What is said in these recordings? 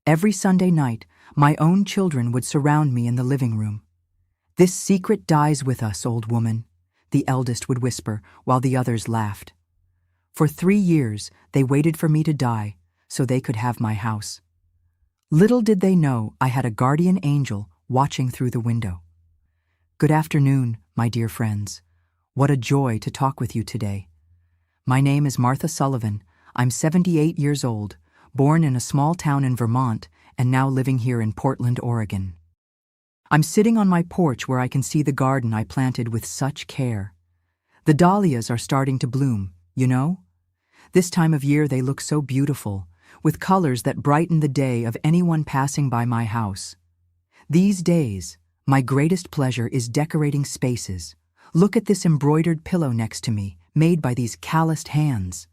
Every Sunday night, my own children would surround me in the living room. "This secret dies with us, old woman," the eldest would whisper while the others laughed. For 3 years, they waited for me to die so they could have my house. Little did they know I had a guardian angel watching through the window. Good afternoon, my dear friends. What a joy to talk with you today. My name is Martha Sullivan. I'm 78 years old, born in a small town in Vermont, and now living here in Portland, Oregon. I'm sitting on my porch where I can see the garden I planted with such care. The dahlias are starting to bloom, you know? This time of year they look so beautiful, with colors that brighten the day of anyone passing by my house. These days, my greatest pleasure is decorating spaces. Look at this embroidered pillow next to me, made by these calloused hands.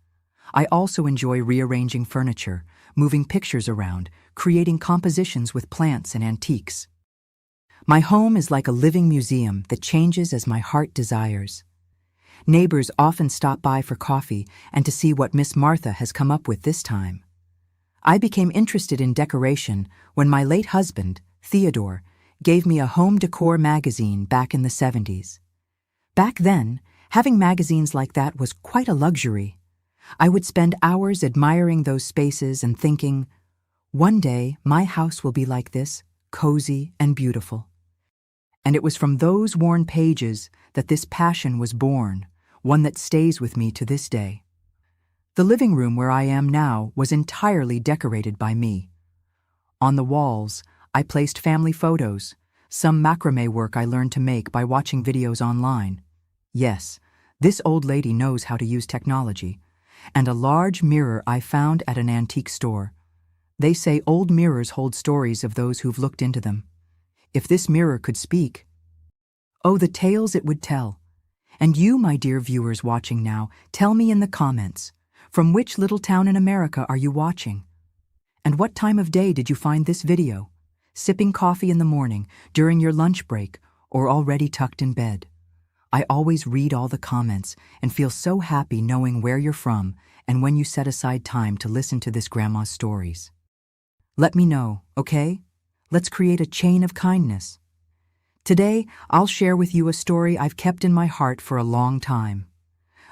I also enjoy rearranging furniture, moving pictures around, creating compositions with plants and antiques. My home is like a living museum that changes as my heart desires. Neighbors often stop by for coffee and to see what Miss Martha has come up with this time. I became interested in decoration when my late husband, Theodore, gave me a home decor magazine back in the 70s. Back then, having magazines like that was quite a luxury. I would spend hours admiring those spaces and thinking, one day my house will be like this, cozy and beautiful. And it was from those worn pages that this passion was born, one that stays with me to this day. The living room where I am now was entirely decorated by me. On the walls, I placed family photos, some macrame work I learned to make by watching videos online. Yes, this old lady knows how to use technology. And a large mirror I found at an antique store. They say old mirrors hold stories of those who've looked into them. If this mirror could speak, oh, the tales it would tell. And you, my dear viewers watching now, tell me in the comments, from which little town in America are you watching? And what time of day did you find this video? Sipping coffee in the morning, during your lunch break, or already tucked in bed? I always read all the comments and feel so happy knowing where you're from and when you set aside time to listen to this grandma's stories. Let me know, okay? Let's create a chain of kindness. Today, I'll share with you a story I've kept in my heart for a long time.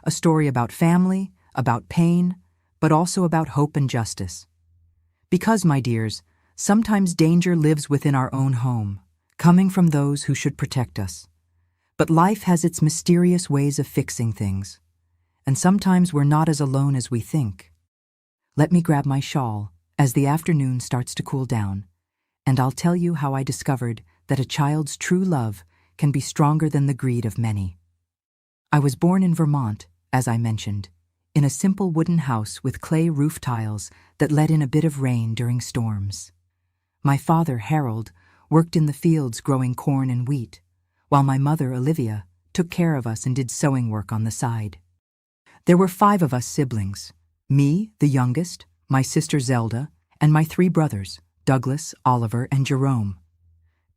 A story about family, about pain, but also about hope and justice. Because, my dears, sometimes danger lives within our own home, coming from those who should protect us. But life has its mysterious ways of fixing things, and sometimes we're not as alone as we think. Let me grab my shawl as the afternoon starts to cool down, and I'll tell you how I discovered that a child's true love can be stronger than the greed of many. I was born in Vermont, as I mentioned, in a simple wooden house with clay roof tiles that let in a bit of rain during storms. My father, Harold, worked in the fields growing corn and wheat, while my mother, Olivia, took care of us and did sewing work on the side. There were 5 of us siblings, me, the youngest, my sister Zelda, and my 3 brothers, Douglas, Oliver, and Jerome.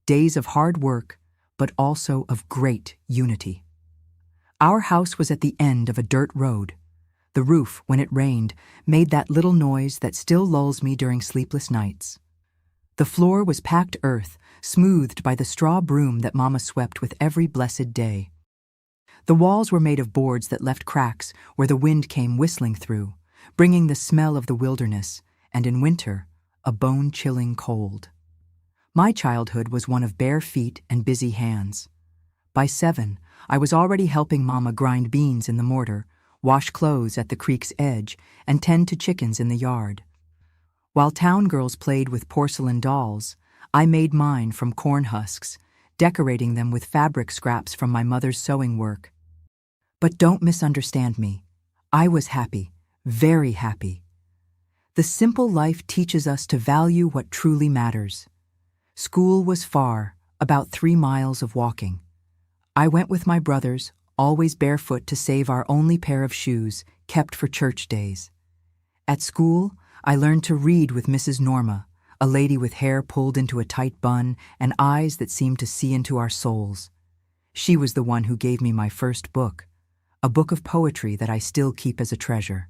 Days of hard work, but also of great unity. Our house was at the end of a dirt road. The roof, when it rained, made that little noise that still lulls me during sleepless nights. The floor was packed earth, smoothed by the straw broom that Mama swept with every blessed day. The walls were made of boards that left cracks where the wind came whistling through, bringing the smell of the wilderness, and in winter, a bone-chilling cold. My childhood was one of bare feet and busy hands. By 7, I was already helping Mama grind beans in the mortar, wash clothes at the creek's edge, and tend to chickens in the yard. While town girls played with porcelain dolls, I made mine from corn husks, decorating them with fabric scraps from my mother's sewing work. But don't misunderstand me. I was happy, very happy. The simple life teaches us to value what truly matters. School was far, about 3 miles of walking. I went with my brothers, always barefoot to save our only pair of shoes, kept for church days. At school, I learned to read with Mrs. Norma, a lady with hair pulled into a tight bun and eyes that seemed to see into our souls. She was the one who gave me my first book, a book of poetry that I still keep as a treasure.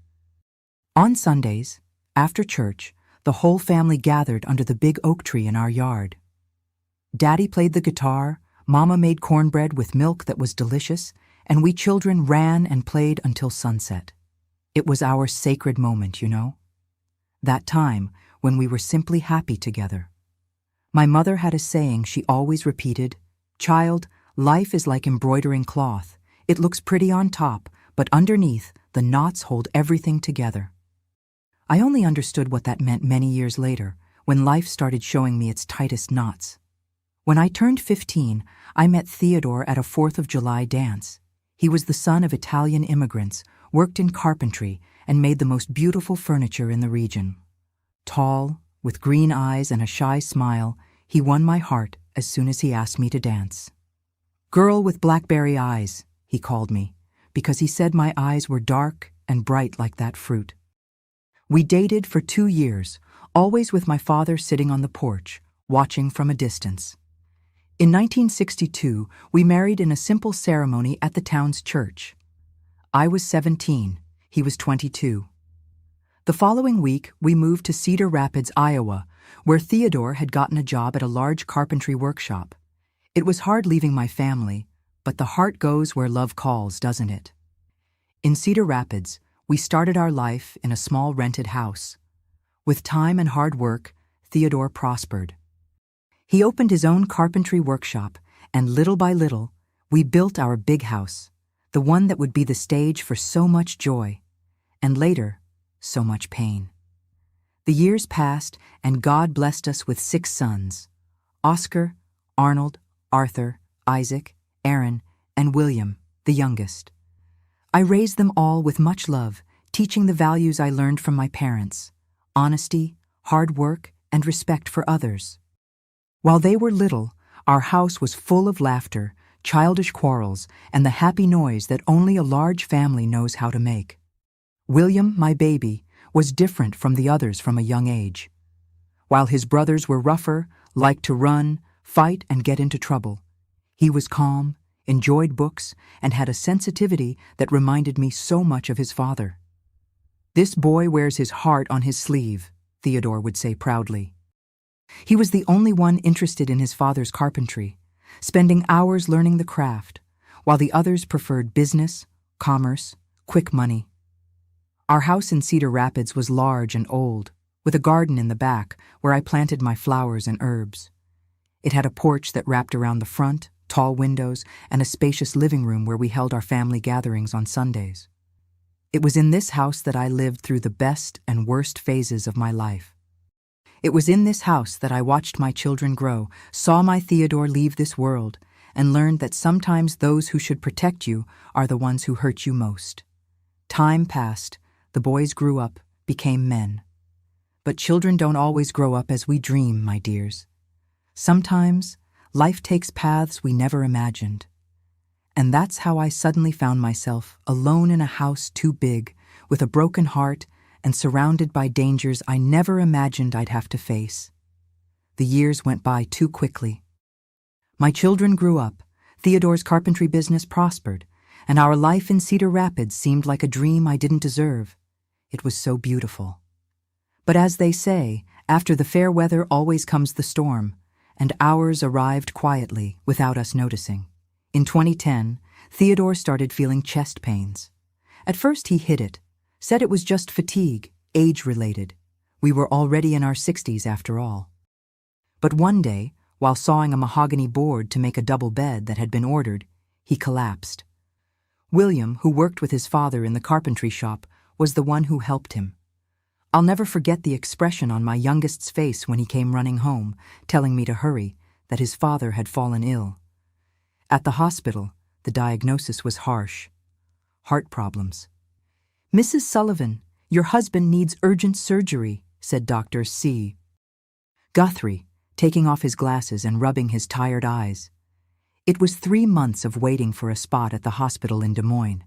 On Sundays, after church, the whole family gathered under the big oak tree in our yard. Daddy played the guitar, Mama made cornbread with milk that was delicious, and we children ran and played until sunset. It was our sacred moment, you know. That time when we were simply happy together. My mother had a saying she always repeated, "Child, life is like embroidering cloth. It looks pretty on top, but underneath, the knots hold everything together." I only understood what that meant many years later, when life started showing me its tightest knots. When I turned 15, I met Theodore at a 4th of July dance. He was the son of Italian immigrants, worked in carpentry, and made the most beautiful furniture in the region. Tall, with green eyes and a shy smile, he won my heart as soon as he asked me to dance. "Girl with blackberry eyes," he called me, because he said my eyes were dark and bright like that fruit. We dated for 2 years, always with my father sitting on the porch, watching from a distance. In 1962, we married in a simple ceremony at the town's church. I was 17, he was 22. The following week, we moved to Cedar Rapids, Iowa, where Theodore had gotten a job at a large carpentry workshop. It was hard leaving my family, but the heart goes where love calls, doesn't it? In Cedar Rapids, we started our life in a small rented house. With time and hard work, Theodore prospered. He opened his own carpentry workshop, and little by little, we built our big house, the one that would be the stage for so much joy, and later, so much pain. The years passed, and God blessed us with 6 sons: Oscar, Arnold, Arthur, Isaac, Aaron, and William, the youngest. I raised them all with much love, teaching the values I learned from my parents: honesty, hard work, and respect for others. While they were little, our house was full of laughter, childish quarrels, and the happy noise that only a large family knows how to make. William, my baby, was different from the others from a young age. While his brothers were rougher, liked to run, fight, and get into trouble, he was calm, enjoyed books, and had a sensitivity that reminded me so much of his father. "This boy wears his heart on his sleeve," Theodore would say proudly. He was the only one interested in his father's carpentry, spending hours learning the craft, while the others preferred business, commerce, quick money. Our house in Cedar Rapids was large and old, with a garden in the back where I planted my flowers and herbs. It had a porch that wrapped around the front, tall windows, and a spacious living room where we held our family gatherings on Sundays. It was in this house that I lived through the best and worst phases of my life. It was in this house that I watched my children grow, saw my Theodore leave this world, and learned that sometimes those who should protect you are the ones who hurt you most. Time passed, the boys grew up, became men. But children don't always grow up as we dream, my dears. Sometimes, life takes paths we never imagined. And that's how I suddenly found myself alone in a house too big, with a broken heart, and surrounded by dangers I never imagined I'd have to face. The years went by too quickly. My children grew up, Theodore's carpentry business prospered, and our life in Cedar Rapids seemed like a dream I didn't deserve. It was so beautiful. But as they say, after the fair weather always comes the storm, and ours arrived quietly, without us noticing. In 2010, Theodore started feeling chest pains. At first he hid it, said it was just fatigue, age-related. We were already in our 60s after all. But one day, while sawing a mahogany board to make a double bed that had been ordered, he collapsed. William, who worked with his father in the carpentry shop, was the one who helped him. I'll never forget the expression on my youngest's face when he came running home, telling me to hurry, that his father had fallen ill. At the hospital, the diagnosis was harsh. Heart problems. "Mrs. Sullivan, your husband needs urgent surgery," said Dr. C. Guthrie, taking off his glasses and rubbing his tired eyes. It was 3 months of waiting for a spot at the hospital in Des Moines.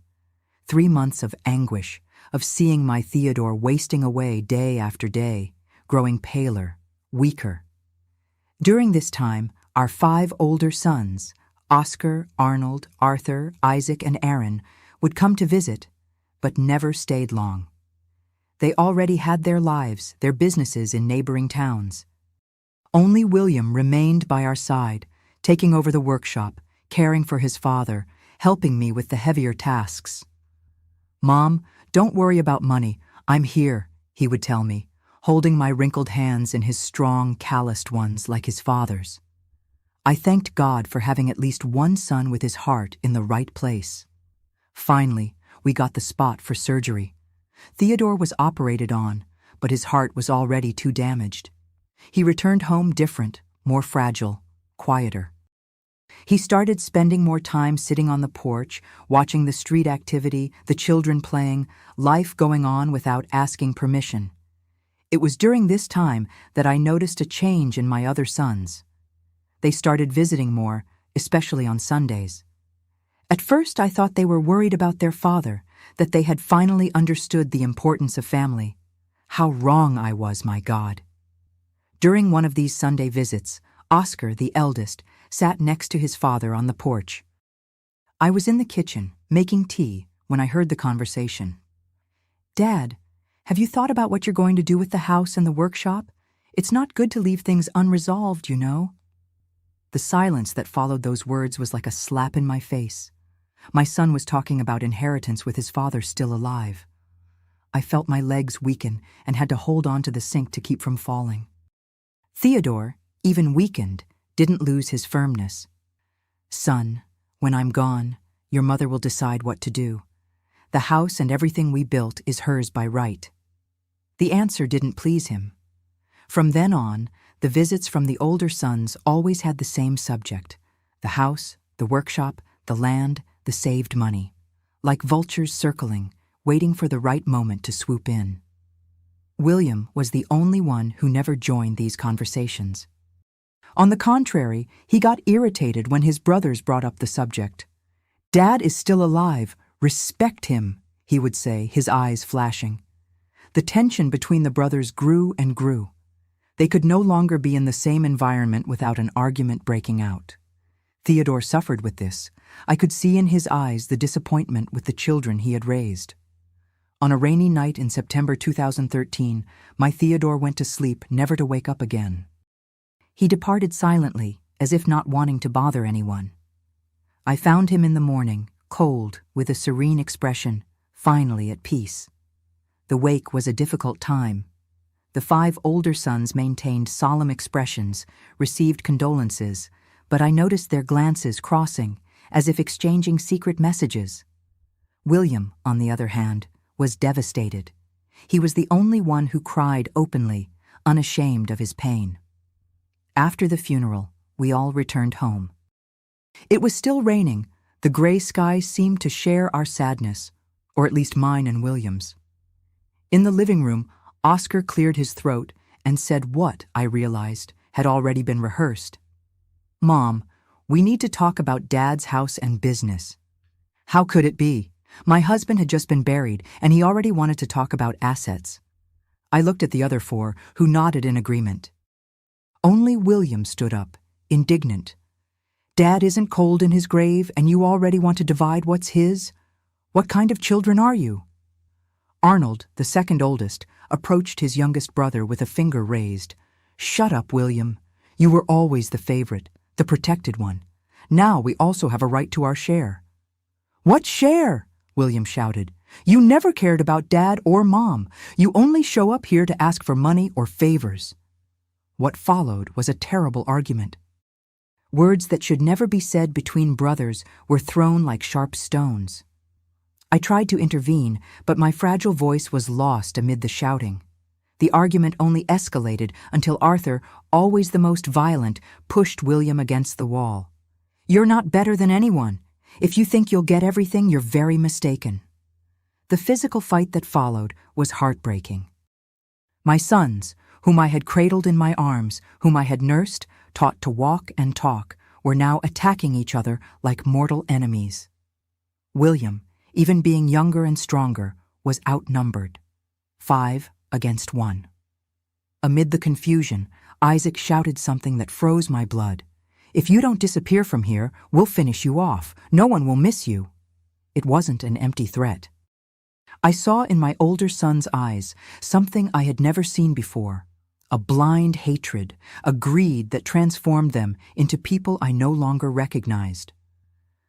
3 months of anguish, of seeing my Theodore wasting away day after day, growing paler, weaker. During this time, our 5 older sons, Oscar, Arnold, Arthur, Isaac, and Aaron, would come to visit, but never stayed long. They already had their lives, their businesses in neighboring towns. Only William remained by our side, taking over the workshop, caring for his father, helping me with the heavier tasks. "Mom, don't worry about money. I'm here," he would tell me, holding my wrinkled hands in his strong, calloused ones like his father's. I thanked God for having at least one son with his heart in the right place. Finally, we got the spot for surgery. Theodore was operated on, but his heart was already too damaged. He returned home different, more fragile, quieter. He started spending more time sitting on the porch, watching the street activity, the children playing, life going on without asking permission. It was during this time that I noticed a change in my other sons. They started visiting more, especially on Sundays. At first, I thought they were worried about their father, that they had finally understood the importance of family. How wrong I was, my God. During one of these Sunday visits, Oscar, the eldest, sat next to his father on the porch. I was in the kitchen, making tea, when I heard the conversation. "Dad, have you thought about what you're going to do with the house and the workshop? It's not good to leave things unresolved, you know." The silence that followed those words was like a slap in my face. My son was talking about inheritance with his father still alive. I felt my legs weaken and had to hold on to the sink to keep from falling. Theodore, even weakened, didn't lose his firmness. "Son, when I'm gone, your mother will decide what to do. The house and everything we built is hers by right." The answer didn't please him. From then on, the visits from the older sons always had the same subject: the house, the workshop, the land, the saved money. Like vultures circling, waiting for the right moment to swoop in. William was the only one who never joined these conversations. On the contrary, he got irritated when his brothers brought up the subject. "Dad is still alive. Respect him," he would say, his eyes flashing. The tension between the brothers grew and grew. They could no longer be in the same environment without an argument breaking out. Theodore suffered with this. I could see in his eyes the disappointment with the children he had raised. On a rainy night in September 2013, my Theodore went to sleep, never to wake up again. He departed silently, as if not wanting to bother anyone. I found him in the morning, cold, with a serene expression, finally at peace. The wake was a difficult time. The 5 older sons maintained solemn expressions, received condolences, but I noticed their glances crossing, as if exchanging secret messages. William, on the other hand, was devastated. He was the only one who cried openly, unashamed of his pain. After the funeral, we all returned home. It was still raining. The gray skies seemed to share our sadness, or at least mine and William's. In the living room, Oscar cleared his throat and said what, I realized, had already been rehearsed. "Mom, we need to talk about Dad's house and business." How could it be? My husband had just been buried, and he already wanted to talk about assets. I looked at the other 4, who nodded in agreement. Only William stood up, indignant. "Dad isn't cold in his grave, and you already want to divide what's his? What kind of children are you?" Arnold, the second oldest, approached his youngest brother with a finger raised. "Shut up, William. You were always the favorite, the protected one. Now we also have a right to our share." "What share?" William shouted. "You never cared about Dad or Mom. You only show up here to ask for money or favors." What followed was a terrible argument. Words that should never be said between brothers were thrown like sharp stones. I tried to intervene, but my fragile voice was lost amid the shouting. The argument only escalated until Arthur, always the most violent, pushed William against the wall. "You're not better than anyone. If you think you'll get everything, you're very mistaken." The physical fight that followed was heartbreaking. My sons, whom I had cradled in my arms, whom I had nursed, taught to walk and talk, were now attacking each other like mortal enemies. William, even being younger and stronger, was outnumbered. 5 against 1. Amid the confusion, Isaac shouted something that froze my blood. "If you don't disappear from here, we'll finish you off. No one will miss you." It wasn't an empty threat. I saw in my older son's eyes something I had never seen before, a blind hatred, a greed that transformed them into people I no longer recognized.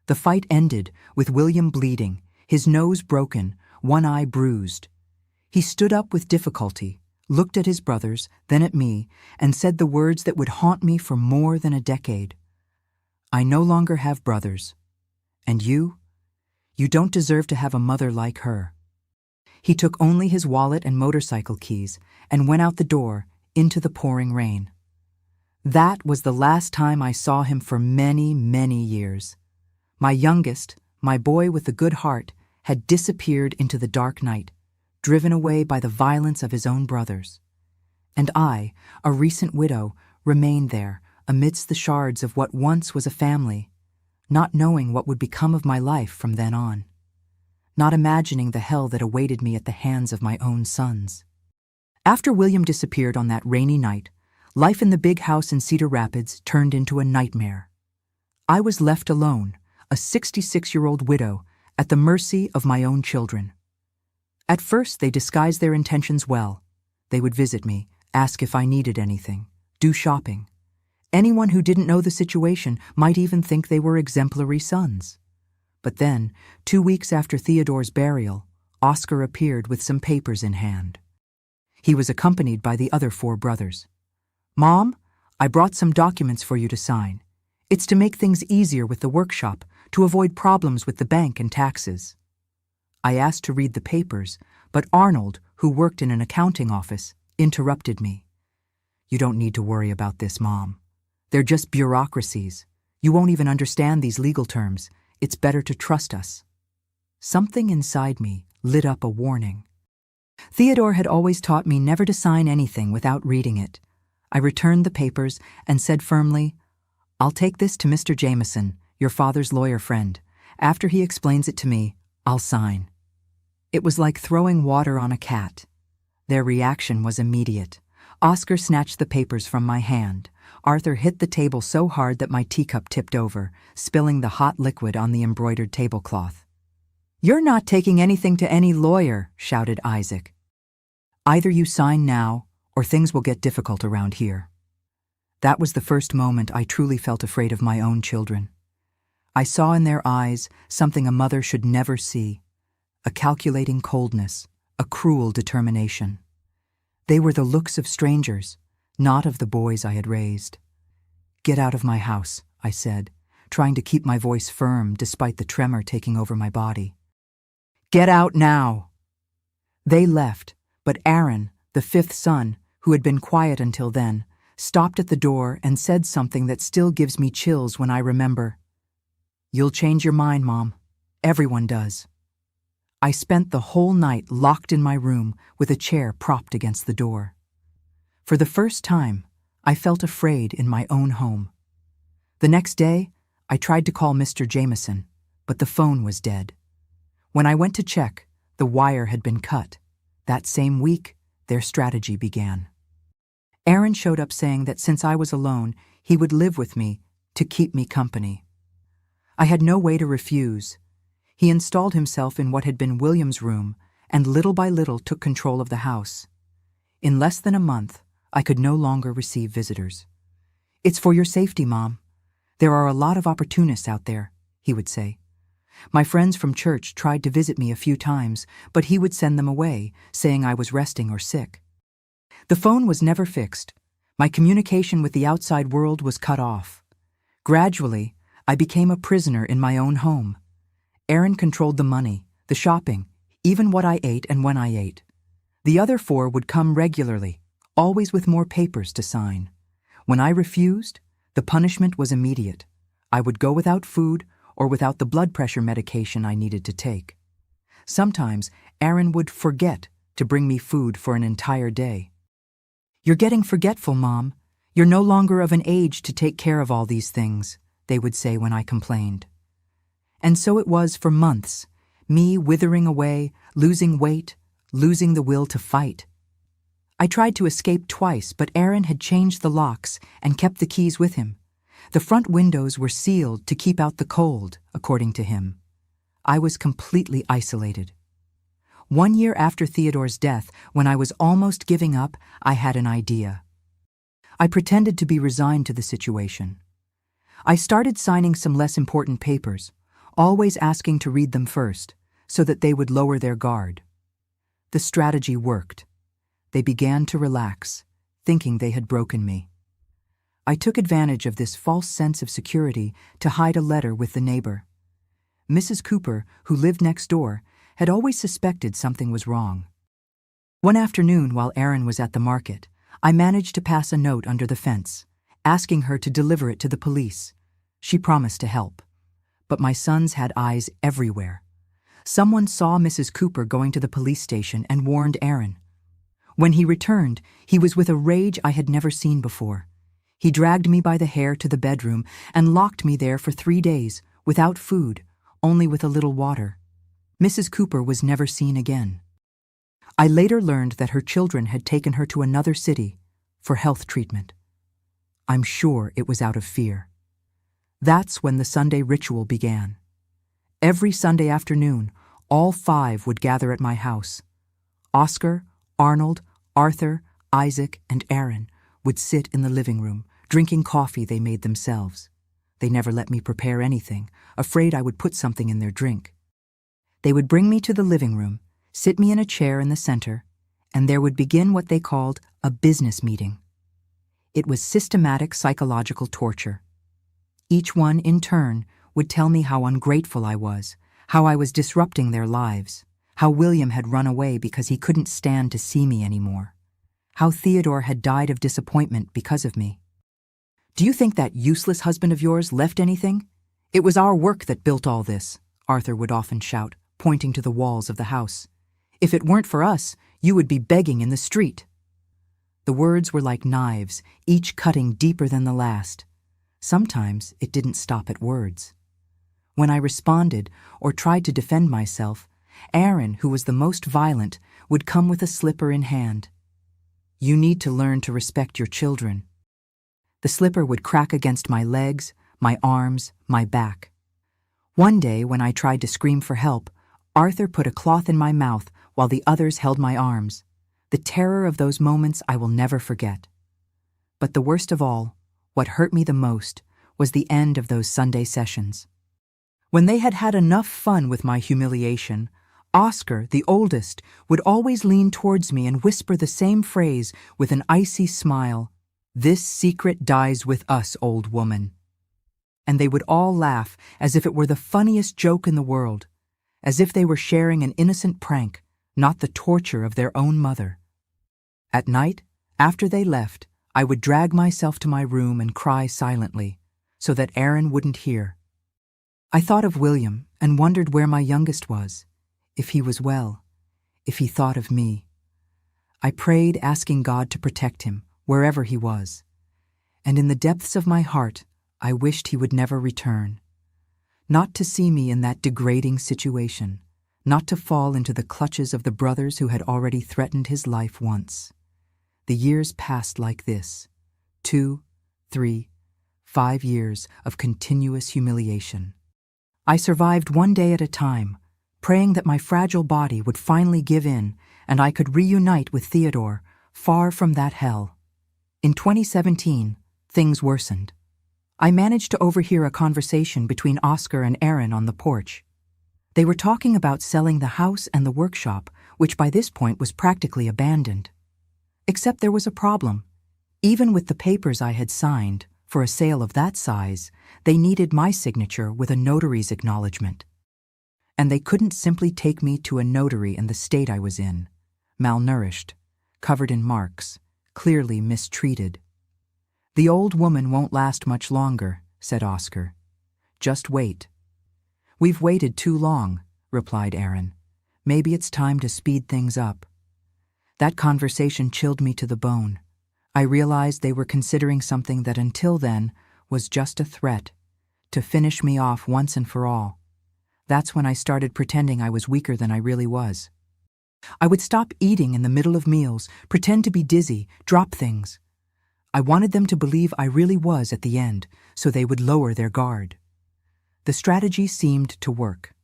The fight ended with William bleeding, his nose broken, one eye bruised. He stood up with difficulty, looked at his brothers, then at me, and said the words that would haunt me for more than a decade. "I no longer have brothers. And you? You don't deserve to have a mother like her." He took only his wallet and motorcycle keys and went out the door into the pouring rain. That was the last time I saw him for many, many years. My youngest, my boy with the good heart, had disappeared into the dark night, driven away by the violence of his own brothers. And I, a recent widow, remained there amidst the shards of what once was a family, not knowing what would become of my life from then on, not imagining the hell that awaited me at the hands of my own sons. After William disappeared on that rainy night, life in the big house in Cedar Rapids turned into a nightmare. I was left alone, a 66-year-old widow, at the mercy of my own children. At first, they disguised their intentions well. They would visit me, ask if I needed anything, do shopping. Anyone who didn't know the situation might even think they were exemplary sons. But then, 2 weeks after Theodore's burial, Oscar appeared with some papers in hand. He was accompanied by the other 4 brothers. "Mom, I brought some documents for you to sign. It's to make things easier with the workshop, to avoid problems with the bank and taxes." I asked to read the papers, but Arnold, who worked in an accounting office, interrupted me. "You don't need to worry about this, Mom. They're just bureaucracies. You won't even understand these legal terms. It's better to trust us." Something inside me lit up a warning. Theodore had always taught me never to sign anything without reading it. I returned the papers and said firmly, "I'll take this to Mr. Jameson, your father's lawyer friend. After he explains it to me, I'll sign." It was like throwing water on a cat. Their reaction was immediate. Oscar snatched the papers from my hand. Arthur hit the table so hard that my teacup tipped over, spilling the hot liquid on the embroidered tablecloth. "You're not taking anything to any lawyer," shouted Isaac. "Either you sign now, or things will get difficult around here." That was the first moment I truly felt afraid of my own children. I saw in their eyes something a mother should never see, a calculating coldness, a cruel determination. They were the looks of strangers, not of the boys I had raised. "Get out of my house," I said, trying to keep my voice firm despite the tremor taking over my body. "Get out now!" They left, but Aaron, the 5th son, who had been quiet until then, stopped at the door and said something that still gives me chills when I remember. "You'll change your mind, Mom. Everyone does." I spent the whole night locked in my room with a chair propped against the door. For the first time, I felt afraid in my own home. The next day, I tried to call Mr. Jameson, but the phone was dead. When I went to check, the wire had been cut. That same week, their strategy began. Aaron showed up saying that since I was alone, he would live with me to keep me company. I had no way to refuse. He installed himself in what had been William's room and little by little took control of the house. In less than a month, I could no longer receive visitors. "It's for your safety, Mom. There are a lot of opportunists out there," he would say. My friends from church tried to visit me a few times, but he would send them away, saying I was resting or sick. The phone was never fixed. My communication with the outside world was cut off. Gradually, I became a prisoner in my own home. Aaron controlled the money, the shopping, even what I ate and when I ate. The other 4 would come regularly, always with more papers to sign. When I refused, the punishment was immediate. I would go without food or without the blood pressure medication I needed to take. Sometimes Aaron would forget to bring me food for an entire day. "You're getting forgetful, Mom. You're no longer of an age to take care of all these things," they would say when I complained. And so it was for months, me withering away, losing weight, losing the will to fight. I tried to escape twice, but Aaron had changed the locks and kept the keys with him. The front windows were sealed to keep out the cold, according to him. I was completely isolated. 1 year after Theodore's death, when I was almost giving up, I had an idea. I pretended to be resigned to the situation. I started signing some less important papers, always asking to read them first, so that they would lower their guard. The strategy worked. They began to relax, thinking they had broken me. I took advantage of this false sense of security to hide a letter with the neighbor. Mrs. Cooper, who lived next door, had always suspected something was wrong. One afternoon while Erin was at the market, I managed to pass a note under the fence, asking her to deliver it to the police. She promised to help. But my sons had eyes everywhere. Someone saw Mrs. Cooper going to the police station and warned Erin. When he returned, he was with a rage I had never seen before. He dragged me by the hair to the bedroom and locked me there for 3 days, without food, only with a little water. Mrs. Cooper was never seen again. I later learned that her children had taken her to another city for health treatment. I'm sure it was out of fear. That's when the Sunday ritual began. Every Sunday afternoon, all 5 would gather at my house. Oscar, Arnold, Arthur, Isaac, and Erin would sit in the living room, drinking coffee they made themselves. They never let me prepare anything, afraid I would put something in their drink. They would bring me to the living room, sit me in a chair in the center, and there would begin what they called a business meeting. It was systematic psychological torture. Each one, in turn, would tell me how ungrateful I was, how I was disrupting their lives, how William had run away because he couldn't stand to see me anymore, how Theodore had died of disappointment because of me. "Do you think that useless husband of yours left anything? It was our work that built all this," Arthur would often shout, pointing to the walls of the house. "If it weren't for us, you would be begging in the street." The words were like knives, each cutting deeper than the last. Sometimes it didn't stop at words. When I responded or tried to defend myself, Erin, who was the most violent, would come with a slipper in hand. "You need to learn to respect your children." The slipper would crack against my legs, my arms, my back. One day, when I tried to scream for help, Arthur put a cloth in my mouth while the others held my arms. The terror of those moments I will never forget. But the worst of all, what hurt me the most, was the end of those Sunday sessions. When they had had enough fun with my humiliation, Oscar, the oldest, would always lean towards me and whisper the same phrase with an icy smile, "This secret dies with us, old woman." And they would all laugh as if it were the funniest joke in the world, as if they were sharing an innocent prank, not the torture of their own mother. At night, after they left, I would drag myself to my room and cry silently, so that Erin wouldn't hear. I thought of William and wondered where my youngest was, if he was well, if he thought of me. I prayed, asking God to protect him, wherever he was. And in the depths of my heart, I wished he would never return. Not to see me in that degrading situation, not to fall into the clutches of the brothers who had already threatened his life once. The years passed like this: 2, 3, 5 years of continuous humiliation. I survived one day at a time, praying that my fragile body would finally give in and I could reunite with Theodore, far from that hell. In 2017, things worsened. I managed to overhear a conversation between Oscar and Erin on the porch. They were talking about selling the house and the workshop, which by this point was practically abandoned. Except there was a problem. Even with the papers I had signed, for a sale of that size, they needed my signature with a notary's acknowledgement. And they couldn't simply take me to a notary in the state I was in, malnourished, covered in marks, clearly mistreated. "The old woman won't last much longer," said Oscar. "Just wait." "We've waited too long," replied Erin. "Maybe it's time to speed things up." That conversation chilled me to the bone. I realized they were considering something that until then was just a threat, to finish me off once and for all. That's when I started pretending I was weaker than I really was. I would stop eating in the middle of meals, pretend to be dizzy, drop things. I wanted them to believe I really was at the end, so they would lower their guard. The strategy seemed to work.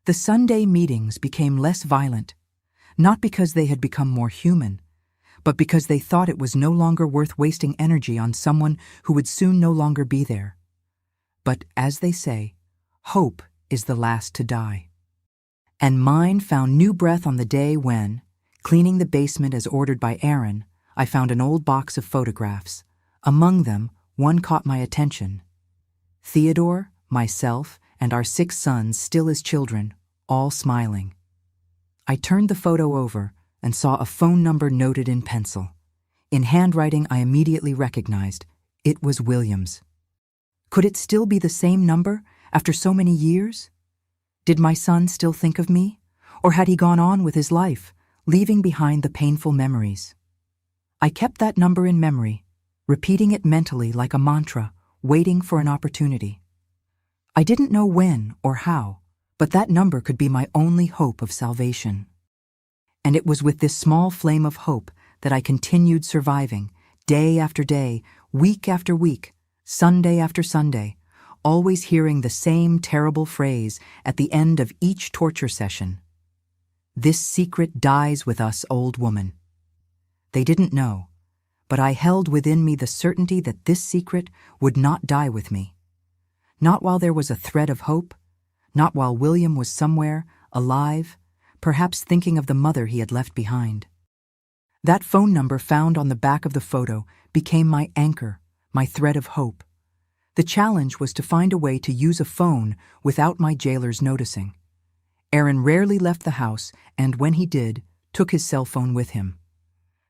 The Sunday meetings became less violent, not because they had become more human, but because they thought it was no longer worth wasting energy on someone who would soon no longer be there. But, as they say, hope is the last to die. And mine found new breath on the day when, cleaning the basement as ordered by Aaron, I found an old box of photographs. Among them, one caught my attention. Theodore, myself, and our 6 sons still as children, all smiling. I turned the photo over and saw a phone number noted in pencil. In handwriting I immediately recognized. It was William's. Could it still be the same number after so many years? Did my son still think of me? Or had he gone on with his life, leaving behind the painful memories? I kept that number in memory, repeating it mentally like a mantra, waiting for an opportunity. I didn't know when or how, but that number could be my only hope of salvation. And it was with this small flame of hope that I continued surviving, day after day, week after week, Sunday after Sunday, always hearing the same terrible phrase at the end of each torture session. "This secret dies with us, old woman." They didn't know, but I held within me the certainty that this secret would not die with me. Not while there was a thread of hope, not while William was somewhere, alive, perhaps thinking of the mother he had left behind. That phone number found on the back of the photo became my anchor, my thread of hope. The challenge was to find a way to use a phone without my jailers noticing. Aaron rarely left the house, and when he did, took his cell phone with him.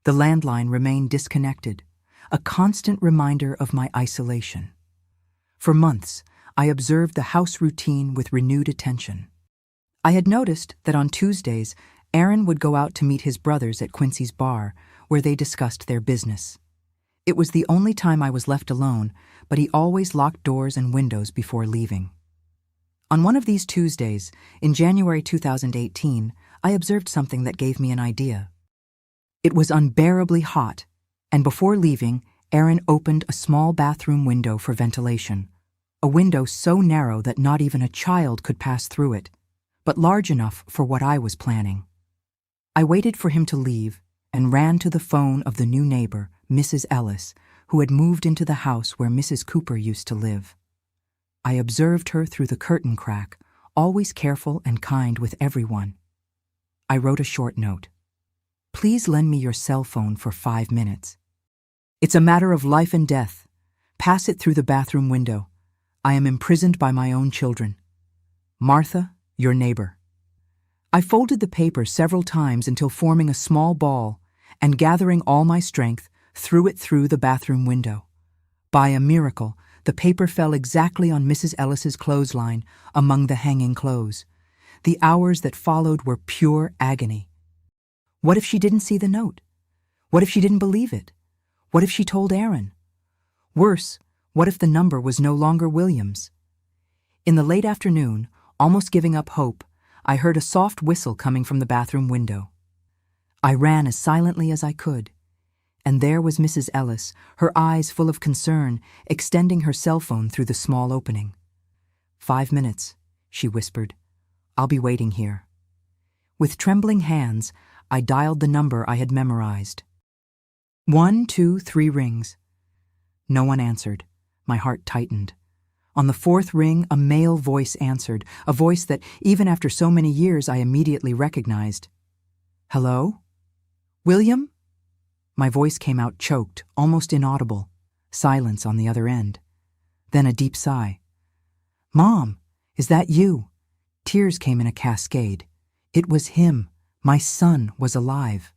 The landline remained disconnected, a constant reminder of my isolation. For months, I observed the house routine with renewed attention. I had noticed that on Tuesdays, Aaron would go out to meet his brothers at Quincy's bar, where they discussed their business. It was the only time I was left alone, but he always locked doors and windows before leaving. On one of these Tuesdays, in January 2018, I observed something that gave me an idea. It was unbearably hot, and before leaving, Aaron opened a small bathroom window for ventilation, a window so narrow that not even a child could pass through it, but large enough for what I was planning. I waited for him to leave and ran to the phone of the new neighbor, Mrs. Ellis, who had moved into the house where Mrs. Cooper used to live. I observed her through the curtain crack, always careful and kind with everyone. I wrote a short note. "Please lend me your cell phone for 5 minutes. It's a matter of life and death. Pass it through the bathroom window. I am imprisoned by my own children. Martha, your neighbor." I folded the paper several times until forming a small ball, and gathering all my strength, threw it through the bathroom window. By a miracle, the paper fell exactly on Mrs. Ellis's clothesline among the hanging clothes. The hours that followed were pure agony. What if she didn't see the note? What if she didn't believe it? What if she told Aaron? Worse, what if the number was no longer William's? In the late afternoon, almost giving up hope, I heard a soft whistle coming from the bathroom window. I ran as silently as I could, and there was Mrs. Ellis, her eyes full of concern, extending her cell phone through the small opening. 5 minutes, she whispered. "I'll be waiting here." With trembling hands, I dialed the number I had memorized. 1, 2, 3 rings. No one answered. My heart tightened. On the 4th ring, a male voice answered, a voice that, even after so many years, I immediately recognized. "Hello? William?" My voice came out choked, almost inaudible. Silence on the other end. Then a deep sigh. "Mom, is that you?" Tears came in a cascade. It was him. My son was alive.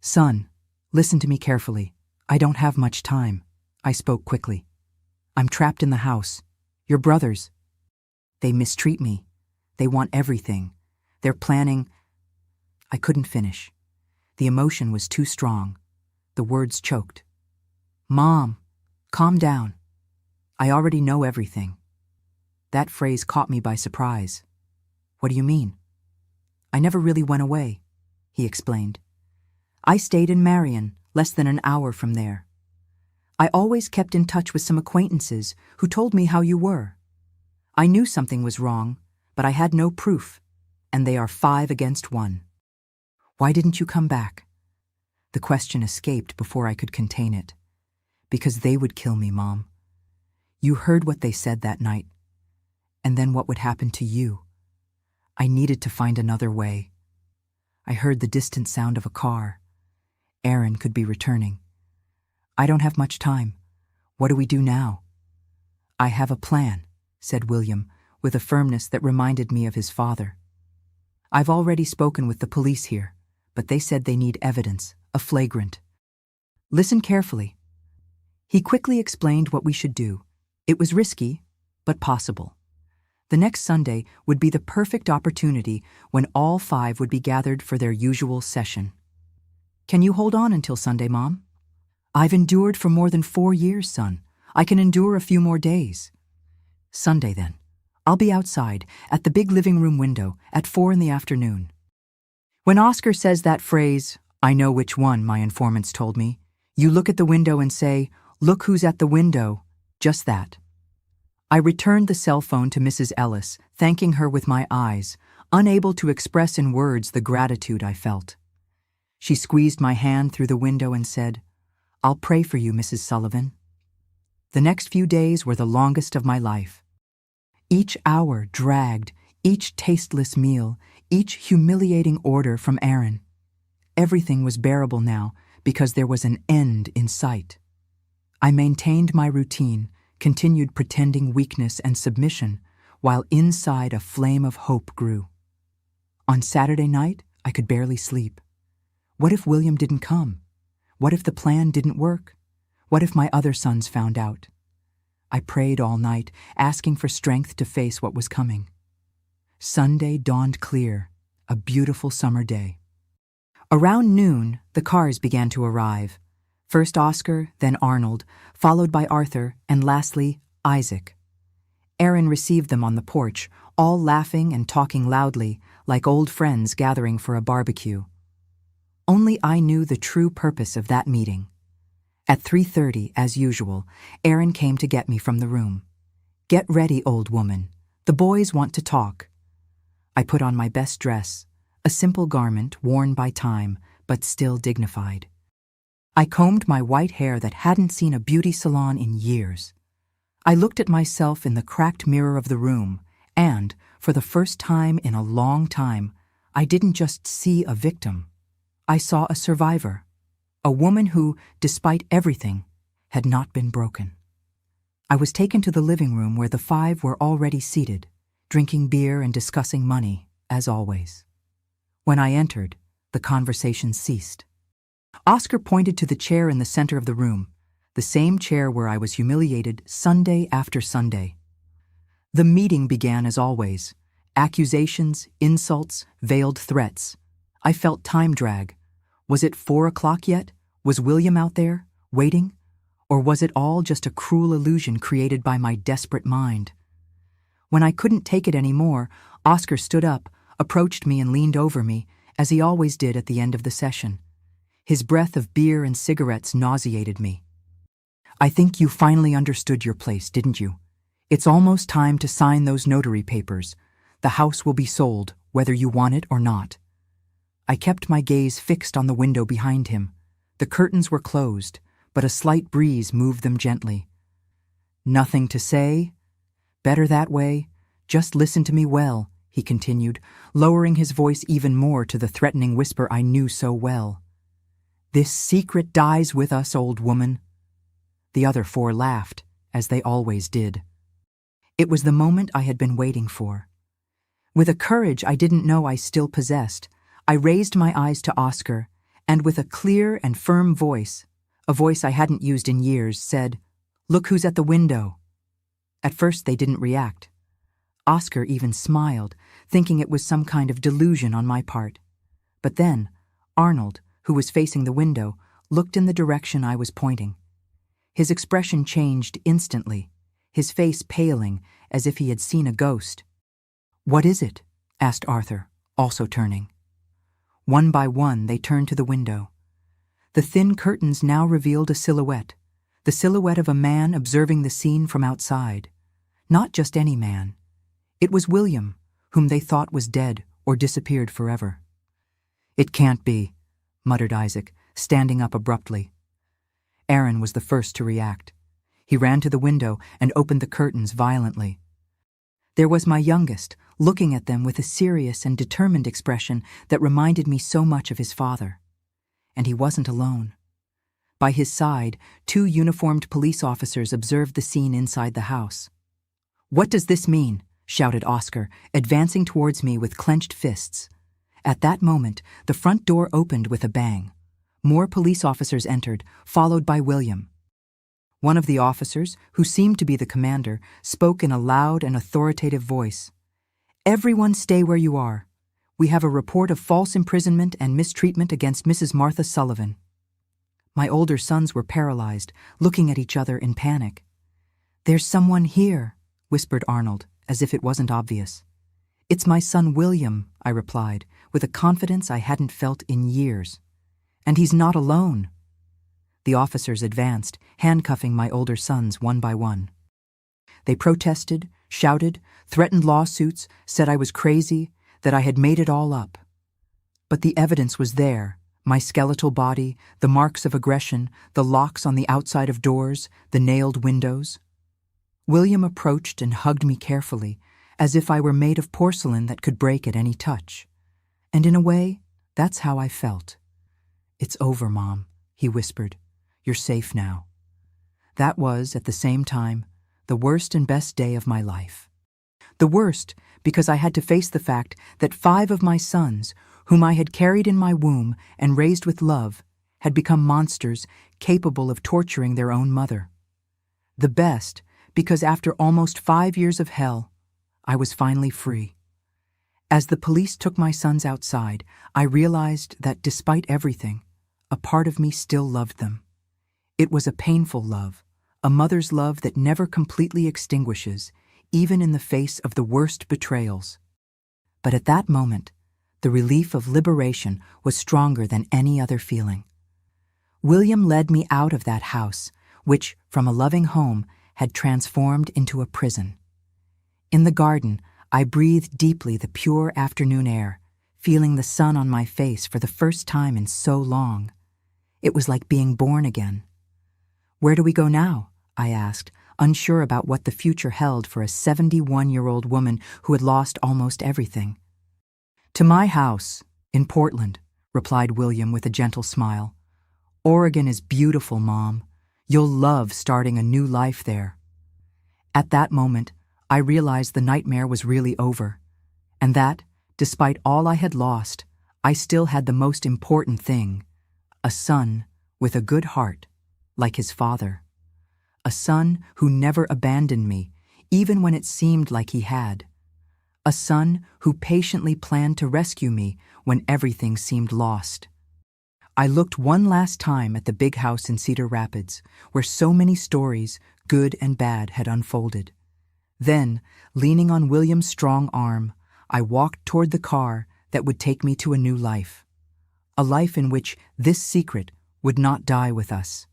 "Son, listen to me carefully. I don't have much time." I spoke quickly. "I'm trapped in the house. Your brothers. They mistreat me. They want everything. They're planning—" I couldn't finish. The emotion was too strong. The words choked. "Mom, calm down. I already know everything." That phrase caught me by surprise. "What do you mean?" "I never really went away," he explained. "I stayed in Marion, less than an hour from there. I always kept in touch with some acquaintances who told me how you were. I knew something was wrong, but I had no proof, and they are 5 against 1. Why didn't you come back? The question escaped before I could contain it. Because they would kill me, Mom. You heard what they said that night. And then what would happen to you? I needed to find another way. I heard the distant sound of a car. Aaron could be returning. I don't have much time. What do we do now? I have a plan, said William, with a firmness that reminded me of his father. I've already spoken with the police here, but they said they need evidence, a flagrant. Listen carefully. He quickly explained what we should do. It was risky, but possible. The next Sunday would be the perfect opportunity when all 5 would be gathered for their usual session. Can you hold on until Sunday, Mom? I've endured for more than 4 years, son. I can endure a few more days. Sunday, then. I'll be outside, at the big living room window, at 4 in the afternoon. When Oscar says that phrase, I know which one, my informants told me, you look at the window and say, look who's at the window, just that. I returned the cell phone to Mrs. Ellis, thanking her with my eyes, unable to express in words the gratitude I felt. She squeezed my hand through the window and said, I'll pray for you, Mrs. Sullivan. The next few days were the longest of my life. Each hour dragged, each tasteless meal, each humiliating order from Aaron. Everything was bearable now because there was an end in sight. I maintained my routine, continued pretending weakness and submission, while inside a flame of hope grew. On Saturday night, I could barely sleep. What if William didn't come? What if the plan didn't work? What if my other sons found out? I prayed all night, asking for strength to face what was coming. Sunday dawned clear, a beautiful summer day. Around noon, the cars began to arrive. First Oscar, then Arnold, followed by Arthur, and lastly, Isaac. Aaron received them on the porch, all laughing and talking loudly, like old friends gathering for a barbecue. Only I knew the true purpose of that meeting. At 3:30, as usual, Aaron came to get me from the room. Get ready, old woman. The boys want to talk. I put on my best dress, a simple garment worn by time, but still dignified. I combed my white hair that hadn't seen a beauty salon in years. I looked at myself in the cracked mirror of the room, and, for the first time in a long time, I didn't just see a victim. I saw a survivor. A woman who, despite everything, had not been broken. I was taken to the living room where the 5 were already seated, drinking beer and discussing money, as always. When I entered, the conversation ceased. Oscar pointed to the chair in the center of the room, the same chair where I was humiliated Sunday after Sunday. The meeting began as always. Accusations, insults, veiled threats. I felt time drag. Was it 4 o'clock yet? Was William out there, waiting? Or was it all just a cruel illusion created by my desperate mind? When I couldn't take it anymore, Oscar stood up, approached me and leaned over me, as he always did at the end of the session. His breath of beer and cigarettes nauseated me. I think you finally understood your place, didn't you? It's almost time to sign those notary papers. The house will be sold, whether you want it or not. I kept my gaze fixed on the window behind him. The curtains were closed, but a slight breeze moved them gently. Nothing to say? Better that way. Just listen to me well, he continued, lowering his voice even more to the threatening whisper I knew so well. This secret dies with us, old woman. The other 4 laughed, as they always did. It was the moment I had been waiting for. With a courage I didn't know I still possessed, I raised my eyes to Oscar, and with a clear and firm voice, a voice I hadn't used in years, said, Look who's at the window. At first they didn't react. Oscar even smiled, thinking it was some kind of delusion on my part. But then, Arnold, who was facing the window, looked in the direction I was pointing. His expression changed instantly, his face paling as if he had seen a ghost. What is it? Asked Arthur, also turning. One by one, they turned to the window. The thin curtains now revealed a silhouette, the silhouette of a man observing the scene from outside. Not just any man. It was William, whom they thought was dead or disappeared forever. "It can't be," muttered Isaac, standing up abruptly. Aaron was the first to react. He ran to the window and opened the curtains violently. There was my youngest, looking at them with a serious and determined expression that reminded me so much of his father. And he wasn't alone. By his side, 2 uniformed police officers observed the scene inside the house. "What does this mean?" shouted Oscar, advancing towards me with clenched fists. At that moment, the front door opened with a bang. More police officers entered, followed by William. One of the officers, who seemed to be the commander, spoke in a loud and authoritative voice. "Everyone stay where you are. We have a report of false imprisonment and mistreatment against Mrs. Martha Sullivan." My older sons were paralyzed, looking at each other in panic. "There's someone here," whispered Arnold, as if it wasn't obvious. "It's my son William," I replied, with a confidence I hadn't felt in years. "And he's not alone." The officers advanced, handcuffing my older sons one by one. They protested, shouted, threatened lawsuits, said I was crazy, that I had made it all up. But the evidence was there: my skeletal body, the marks of aggression, the locks on the outside of doors, the nailed windows. William approached and hugged me carefully, as if I were made of porcelain that could break at any touch. And in a way, that's how I felt. "It's over, Mom," he whispered. "You're safe now." That was, at the same time, the worst and best day of my life. The worst because I had to face the fact that 5 of my sons, whom I had carried in my womb and raised with love, had become monsters capable of torturing their own mother. The best because after almost 5 years of hell, I was finally free. As the police took my sons outside, I realized that despite everything, a part of me still loved them. It was a painful love, a mother's love that never completely extinguishes, even in the face of the worst betrayals. But at that moment, the relief of liberation was stronger than any other feeling. William led me out of that house, which, from a loving home, had transformed into a prison. In the garden, I breathed deeply the pure afternoon air, feeling the sun on my face for the first time in so long. It was like being born again. "Where do we go now?" I asked, unsure about what the future held for a 71-year-old woman who had lost almost everything. "To my house, in Portland," replied William with a gentle smile. "Oregon is beautiful, Mom. You'll love starting a new life there." At that moment, I realized the nightmare was really over, and that, despite all I had lost, I still had the most important thing: a son with a good heart, like his father. A son who never abandoned me, even when it seemed like he had. A son who patiently planned to rescue me when everything seemed lost. I looked one last time at the big house in Cedar Rapids, where so many stories, good and bad, had unfolded. Then, leaning on William's strong arm, I walked toward the car that would take me to a new life. A life in which this secret would not die with us.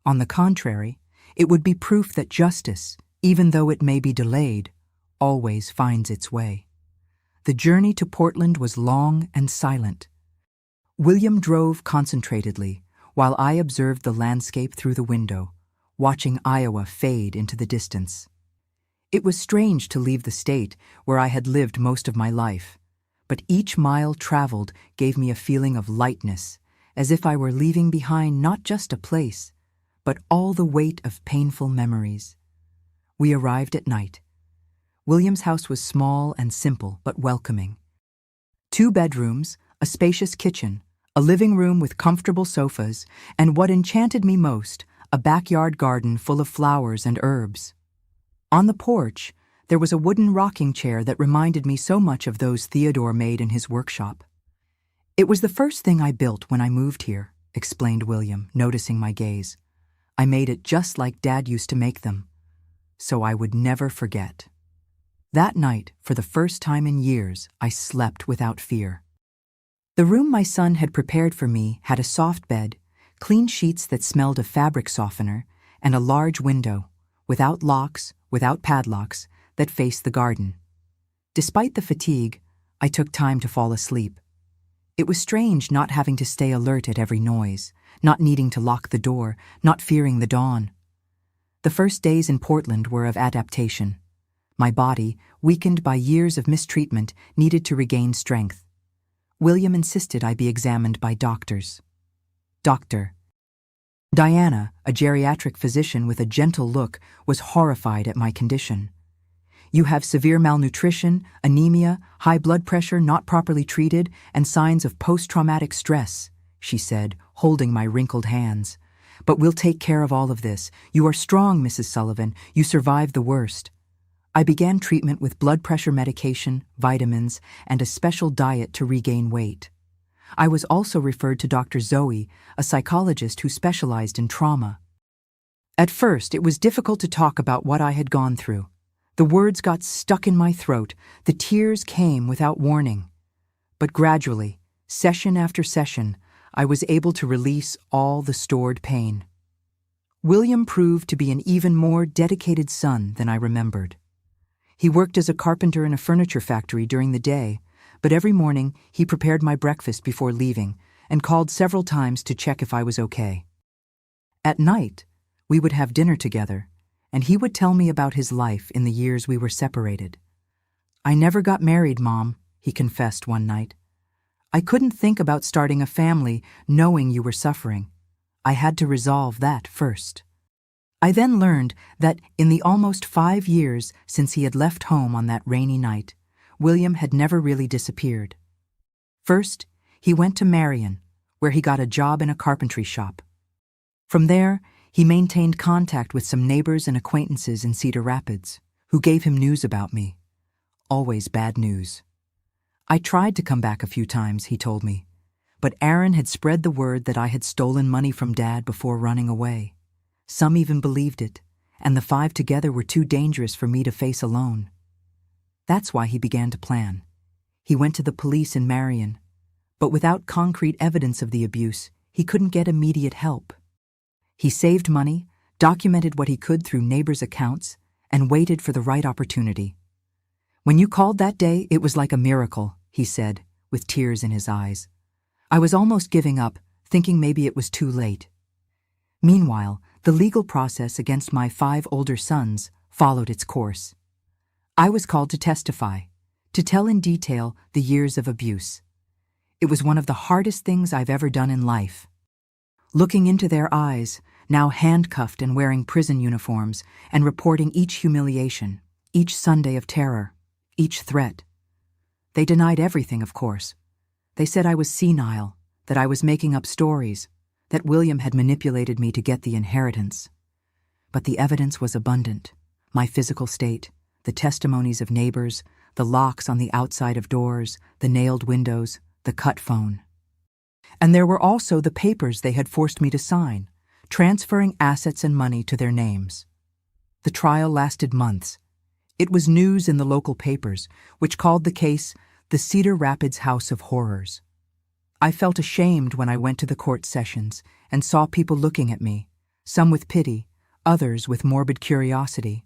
On the contrary, it would be proof that justice, even though it may be delayed, always finds its way. The journey to Portland was long and silent. William drove concentratedly, while I observed the landscape through the window, watching Iowa fade into the distance. It was strange to leave the state where I had lived most of my life, but each mile traveled gave me a feeling of lightness, as if I were leaving behind not just a place, but all the weight of painful memories. We arrived at night. William's house was small and simple, but welcoming. 2 bedrooms, a spacious kitchen, a living room with comfortable sofas, and what enchanted me most, a backyard garden full of flowers and herbs. On the porch, there was a wooden rocking chair that reminded me so much of those Theodore made in his workshop. "It was the first thing I built when I moved here," explained William, noticing my gaze. "I made it just like Dad used to make them, so I would never forget." That night, for the first time in years, I slept without fear. The room my son had prepared for me had a soft bed, clean sheets that smelled of fabric softener, and a large window, without locks, without padlocks, that faced the garden. Despite the fatigue, I took time to fall asleep. It was strange not having to stay alert at every noise, not needing to lock the door, not fearing the dawn. The first days in Portland were of adaptation. My body, weakened by years of mistreatment, needed to regain strength. William insisted I be examined by doctors. Doctor. Diana, a geriatric physician with a gentle look, was horrified at my condition. You have severe malnutrition, anemia, high blood pressure not properly treated, and signs of post-traumatic stress, she said, holding my wrinkled hands. But we'll take care of all of this. You are strong, Mrs. Sullivan. You survived the worst. I began treatment with blood pressure medication, vitamins, and a special diet to regain weight. I was also referred to Dr. Zoe, a psychologist who specialized in trauma. At first, it was difficult to talk about what I had gone through. The words got stuck in my throat, the tears came without warning. But gradually, session after session, I was able to release all the stored pain. William proved to be an even more dedicated son than I remembered. He worked as a carpenter in a furniture factory during the day, but every morning he prepared my breakfast before leaving and called several times to check if I was okay. At night, we would have dinner together, and he would tell me about his life in the years we were separated. I never got married, Mom, he confessed one night. I couldn't think about starting a family knowing you were suffering. I had to resolve that first. I then learned that in the almost 5 years since he had left home on that rainy night, William had never really disappeared. First, he went to Marion, where he got a job in a carpentry shop. From there, he maintained contact with some neighbors and acquaintances in Cedar Rapids, who gave him news about me. Always bad news. I tried to come back a few times, he told me, but Aaron had spread the word that I had stolen money from Dad before running away. Some even believed it, and the 5 together were too dangerous for me to face alone. That's why he began to plan. He went to the police in Marion, but without concrete evidence of the abuse, he couldn't get immediate help. He saved money, documented what he could through neighbors' accounts, and waited for the right opportunity. When you called that day, it was like a miracle, he said, with tears in his eyes. I was almost giving up, thinking maybe it was too late. Meanwhile, the legal process against my 5 older sons followed its course. I was called to testify, to tell in detail the years of abuse. It was one of the hardest things I've ever done in life. Looking into their eyes, now handcuffed and wearing prison uniforms, and reporting each humiliation, each Sunday of terror, each threat. They denied everything, of course. They said I was senile, that I was making up stories, that William had manipulated me to get the inheritance. But the evidence was abundant. My physical state, the testimonies of neighbors, the locks on the outside of doors, the nailed windows, the cut phone. And there were also the papers they had forced me to sign, transferring assets and money to their names. The trial lasted months. It was news in the local papers, which called the case the Cedar Rapids House of Horrors. I felt ashamed when I went to the court sessions and saw people looking at me, some with pity, others with morbid curiosity.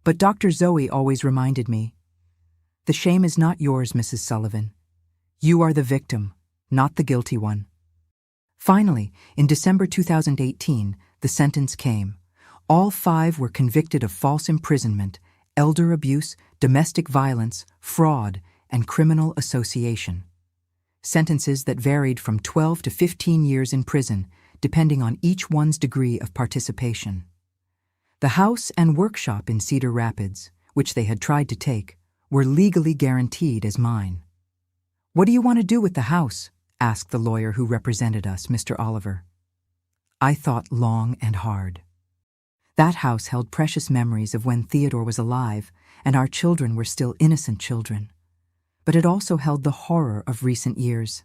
But Dr. Zoe always reminded me, "The shame is not yours, Mrs. Sullivan. You are the victim, not the guilty one." Finally, in December 2018, the sentence came. All 5 were convicted of false imprisonment, elder abuse, domestic violence, fraud, and criminal association. Sentences that varied from 12 to 15 years in prison, depending on each one's degree of participation. The house and workshop in Cedar Rapids, which they had tried to take, were legally guaranteed as mine. "What do you want to do with the house?" asked the lawyer who represented us, Mr. Oliver. I thought long and hard. That house held precious memories of when Theodore was alive and our children were still innocent children. But it also held the horror of recent years.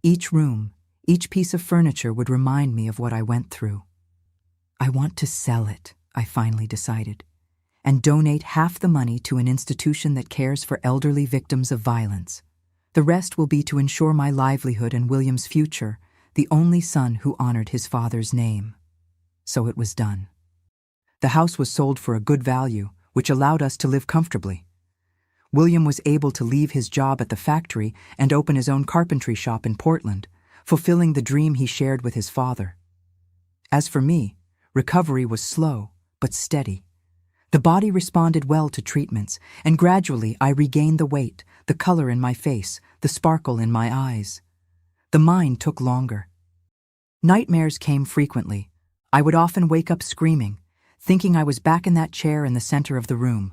Each room, each piece of furniture would remind me of what I went through. I want to sell it, I finally decided, and donate half the money to an institution that cares for elderly victims of violence. The rest will be to ensure my livelihood and William's future, the only son who honored his father's name. So it was done. The house was sold for a good value, which allowed us to live comfortably. William was able to leave his job at the factory and open his own carpentry shop in Portland, fulfilling the dream he shared with his father. As for me, recovery was slow but steady. The body responded well to treatments, and gradually I regained the weight, the color in my face, the sparkle in my eyes. The mind took longer. Nightmares came frequently. I would often wake up screaming, thinking I was back in that chair in the center of the room.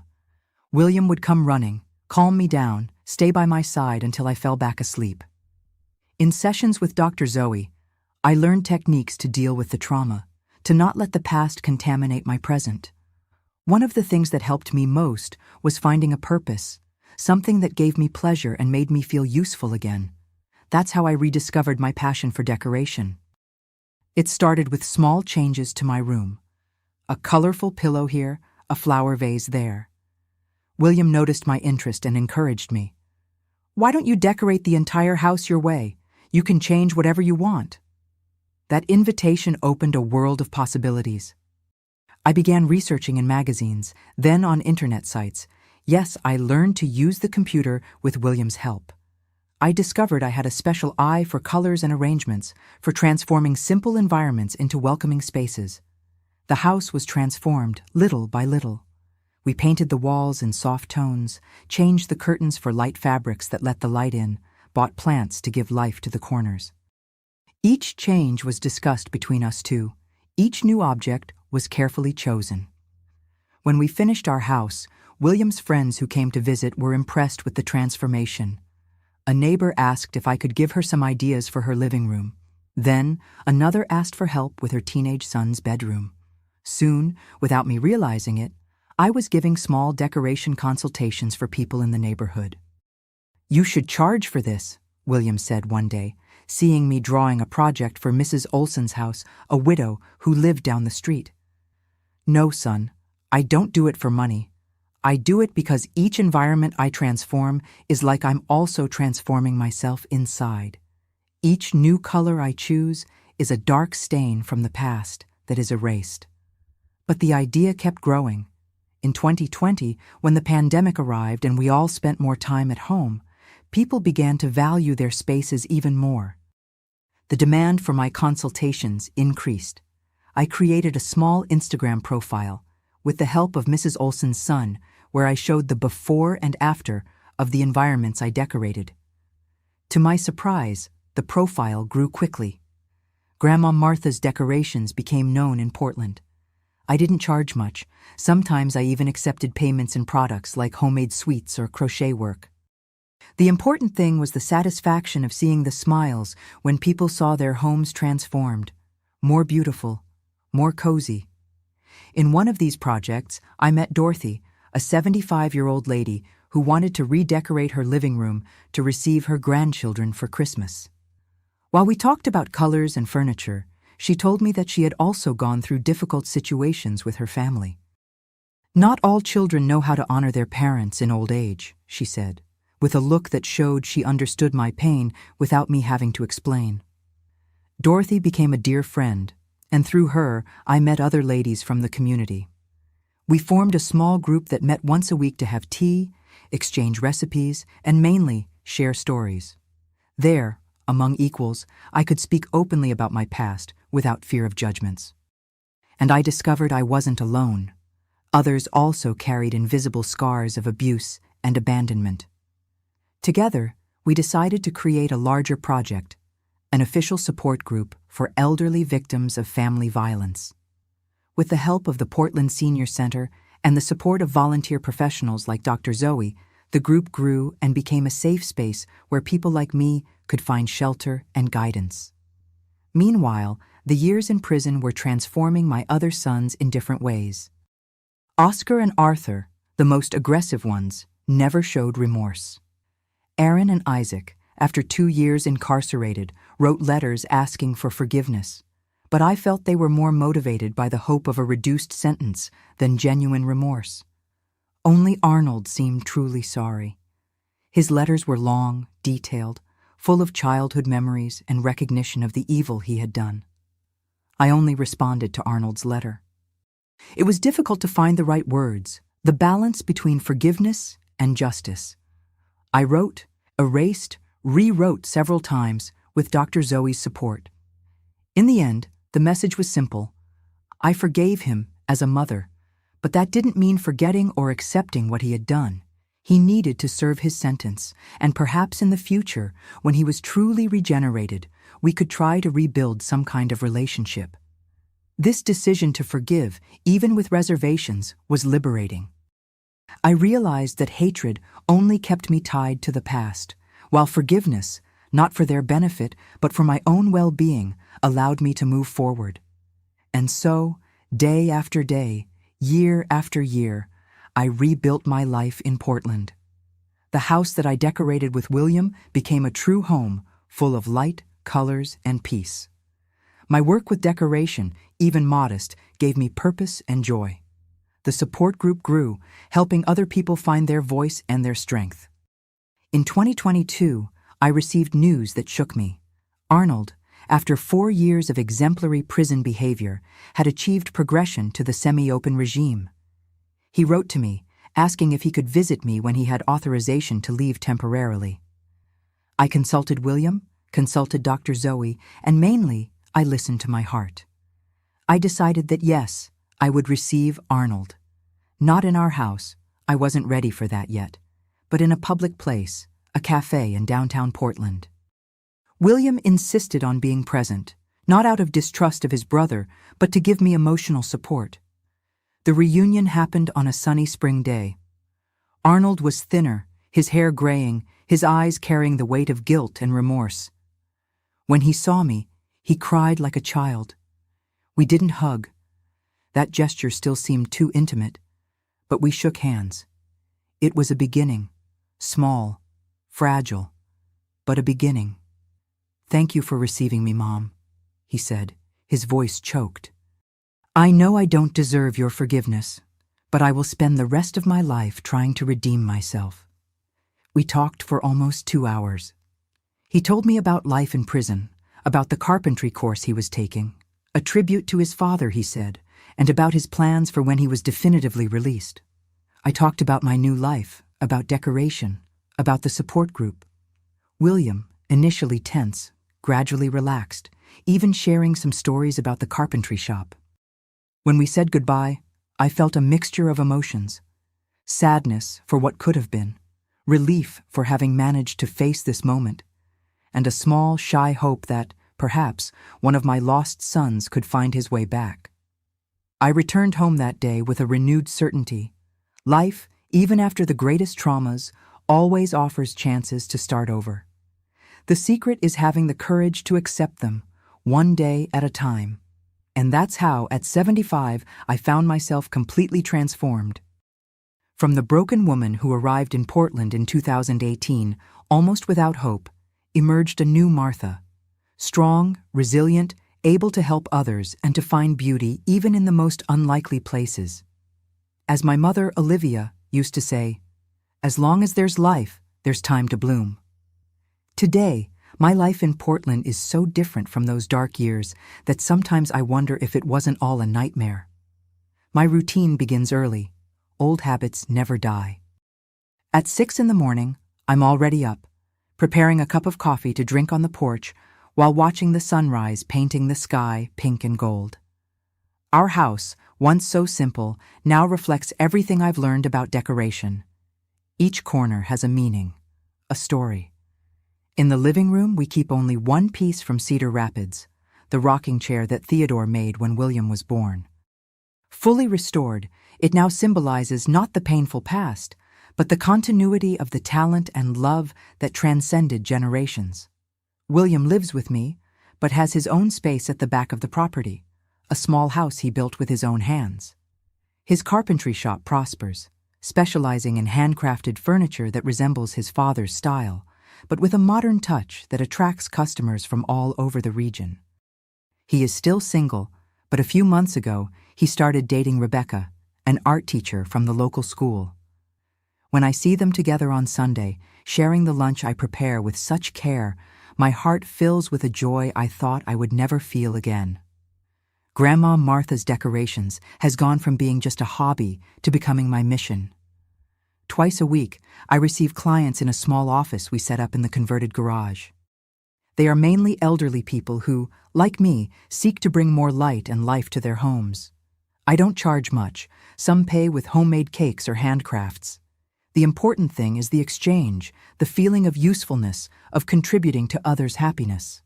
William would come running, calm me down, stay by my side until I fell back asleep. In sessions with Dr. Zoe, I learned techniques to deal with the trauma, to not let the past contaminate my present. One of the things that helped me most was finding a purpose, something that gave me pleasure and made me feel useful again. That's how I rediscovered my passion for decoration. It started with small changes to my room. A colorful pillow here, a flower vase there. William noticed my interest and encouraged me. "Why don't you decorate the entire house your way? You can change whatever you want." That invitation opened a world of possibilities. I began researching in magazines, then on internet sites. Yes, I learned to use the computer with William's help. I discovered I had a special eye for colors and arrangements, for transforming simple environments into welcoming spaces. The house was transformed little by little. We painted the walls in soft tones, changed the curtains for light fabrics that let the light in, bought plants to give life to the corners. Each change was discussed between us two. Each new object was carefully chosen. When we finished our house, William's friends who came to visit were impressed with the transformation. A neighbor asked if I could give her some ideas for her living room. Then, another asked for help with her teenage son's bedroom. Soon, without me realizing it, I was giving small decoration consultations for people in the neighborhood. "You should charge for this," William said one day, seeing me drawing a project for Mrs. Olson's house, a widow who lived down the street. "No, son, I don't do it for money. I do it because each environment I transform is like I'm also transforming myself inside. Each new color I choose is a dark stain from the past that is erased." But the idea kept growing. In 2020, when the pandemic arrived and we all spent more time at home, people began to value their spaces even more. The demand for my consultations increased. I created a small Instagram profile with the help of Mrs. Olson's son, where I showed the before and after of the environments I decorated. To my surprise, the profile grew quickly. Grandma Martha's decorations became known in Portland. I didn't charge much. Sometimes I even accepted payments in products like homemade sweets or crochet work. The important thing was the satisfaction of seeing the smiles when people saw their homes transformed, more beautiful, more cozy. In one of these projects, I met Dorothy, a 75-year-old lady who wanted to redecorate her living room to receive her grandchildren for Christmas. While we talked about colors and furniture, she told me that she had also gone through difficult situations with her family. "Not all children know how to honor their parents in old age," she said, with a look that showed she understood my pain without me having to explain. Dorothy became a dear friend, and through her, I met other ladies from the community. We formed a small group that met once a week to have tea, exchange recipes, and mainly share stories. There, among equals, I could speak openly about my past without fear of judgments. And I discovered I wasn't alone. Others also carried invisible scars of abuse and abandonment. Together, we decided to create a larger project, an official support group for elderly victims of family violence. With the help of the Portland Senior Center and the support of volunteer professionals like Dr. Zoe, the group grew and became a safe space where people like me could find shelter and guidance. Meanwhile, the years in prison were transforming my other sons in different ways. Oscar and Arthur, the most aggressive ones, never showed remorse. Aaron and Isaac, after 2 years incarcerated, wrote letters asking for forgiveness, but I felt they were more motivated by the hope of a reduced sentence than genuine remorse. Only Arnold seemed truly sorry. His letters were long, detailed, full of childhood memories and recognition of the evil he had done. I only responded to Arnold's letter. It was difficult to find the right words, the balance between forgiveness and justice. I wrote, erased, rewrote several times with Dr. Zoe's support. In the end, the message was simple. I forgave him as a mother, but that didn't mean forgetting or accepting what he had done. He needed to serve his sentence, and perhaps in the future, when he was truly regenerated, we could try to rebuild some kind of relationship. This decision to forgive, even with reservations, was liberating. I realized that hatred only kept me tied to the past, while forgiveness, not for their benefit, but for my own well-being, allowed me to move forward. And so, day after day, year after year, I rebuilt my life in Portland. The house that I decorated with William became a true home, full of light, colors, and peace. My work with decoration, even modest, gave me purpose and joy. The support group grew, helping other people find their voice and their strength. In 2022, I received news that shook me. Arnold, after 4 years of exemplary prison behavior, had achieved progression to the semi-open regime. He wrote to me, asking if he could visit me when he had authorization to leave temporarily. I consulted William, consulted Dr. Zoe, and mainly, I listened to my heart. I decided that yes, I would receive Arnold. Not in our house, I wasn't ready for that yet, but in a public place, a cafe in downtown Portland. William insisted on being present, not out of distrust of his brother, but to give me emotional support. The reunion happened on a sunny spring day. Arnold was thinner, his hair graying, his eyes carrying the weight of guilt and remorse. When he saw me, he cried like a child. We didn't hug. That gesture still seemed too intimate, but we shook hands. It was a beginning, small, fragile, but a beginning. "Thank you for receiving me, Mom," he said, his voice choked. "I know I don't deserve your forgiveness, but I will spend the rest of my life trying to redeem myself." We talked for almost 2 hours. He told me about life in prison, about the carpentry course he was taking, a tribute to his father, he said, and about his plans for when he was definitively released. I talked about my new life, about decoration, about the support group. William, initially tense, gradually relaxed, even sharing some stories about the carpentry shop. When we said goodbye, I felt a mixture of emotions. Sadness for what could have been, relief for having managed to face this moment, and a small, shy hope that, perhaps, one of my lost sons could find his way back. I returned home that day with a renewed certainty. Life, even after the greatest traumas, always offers chances to start over. The secret is having the courage to accept them, one day at a time. And that's how, at 75, I found myself completely transformed. From the broken woman who arrived in Portland in 2018, almost without hope, emerged a new Martha. Strong, resilient, able to help others and to find beauty even in the most unlikely places. As my mother, Olivia, used to say, "As long as there's life, there's time to bloom." Today, my life in Portland is so different from those dark years that sometimes I wonder if it wasn't all a nightmare. My routine begins early. Old habits never die. At 6 in the morning, I'm already up, preparing a cup of coffee to drink on the porch while watching the sunrise painting the sky pink and gold. Our house, once so simple, now reflects everything I've learned about decoration. Each corner has a meaning, a story. In the living room, we keep only one piece from Cedar Rapids, the rocking chair that Theodore made when William was born. Fully restored, it now symbolizes not the painful past, but the continuity of the talent and love that transcended generations. William lives with me, but has his own space at the back of the property, a small house he built with his own hands. His carpentry shop prospers, specializing in handcrafted furniture that resembles his father's style, but with a modern touch that attracts customers from all over the region. He is still single, but a few months ago, he started dating Rebecca, an art teacher from the local school. When I see them together on Sunday, sharing the lunch I prepare with such care, my heart fills with a joy I thought I would never feel again. Grandma Martha's decorations has gone from being just a hobby to becoming my mission. Twice a week, I receive clients in a small office we set up in the converted garage. They are mainly elderly people who, like me, seek to bring more light and life to their homes. I don't charge much. Some pay with homemade cakes or handcrafts. The important thing is the exchange, the feeling of usefulness, of contributing to others' happiness.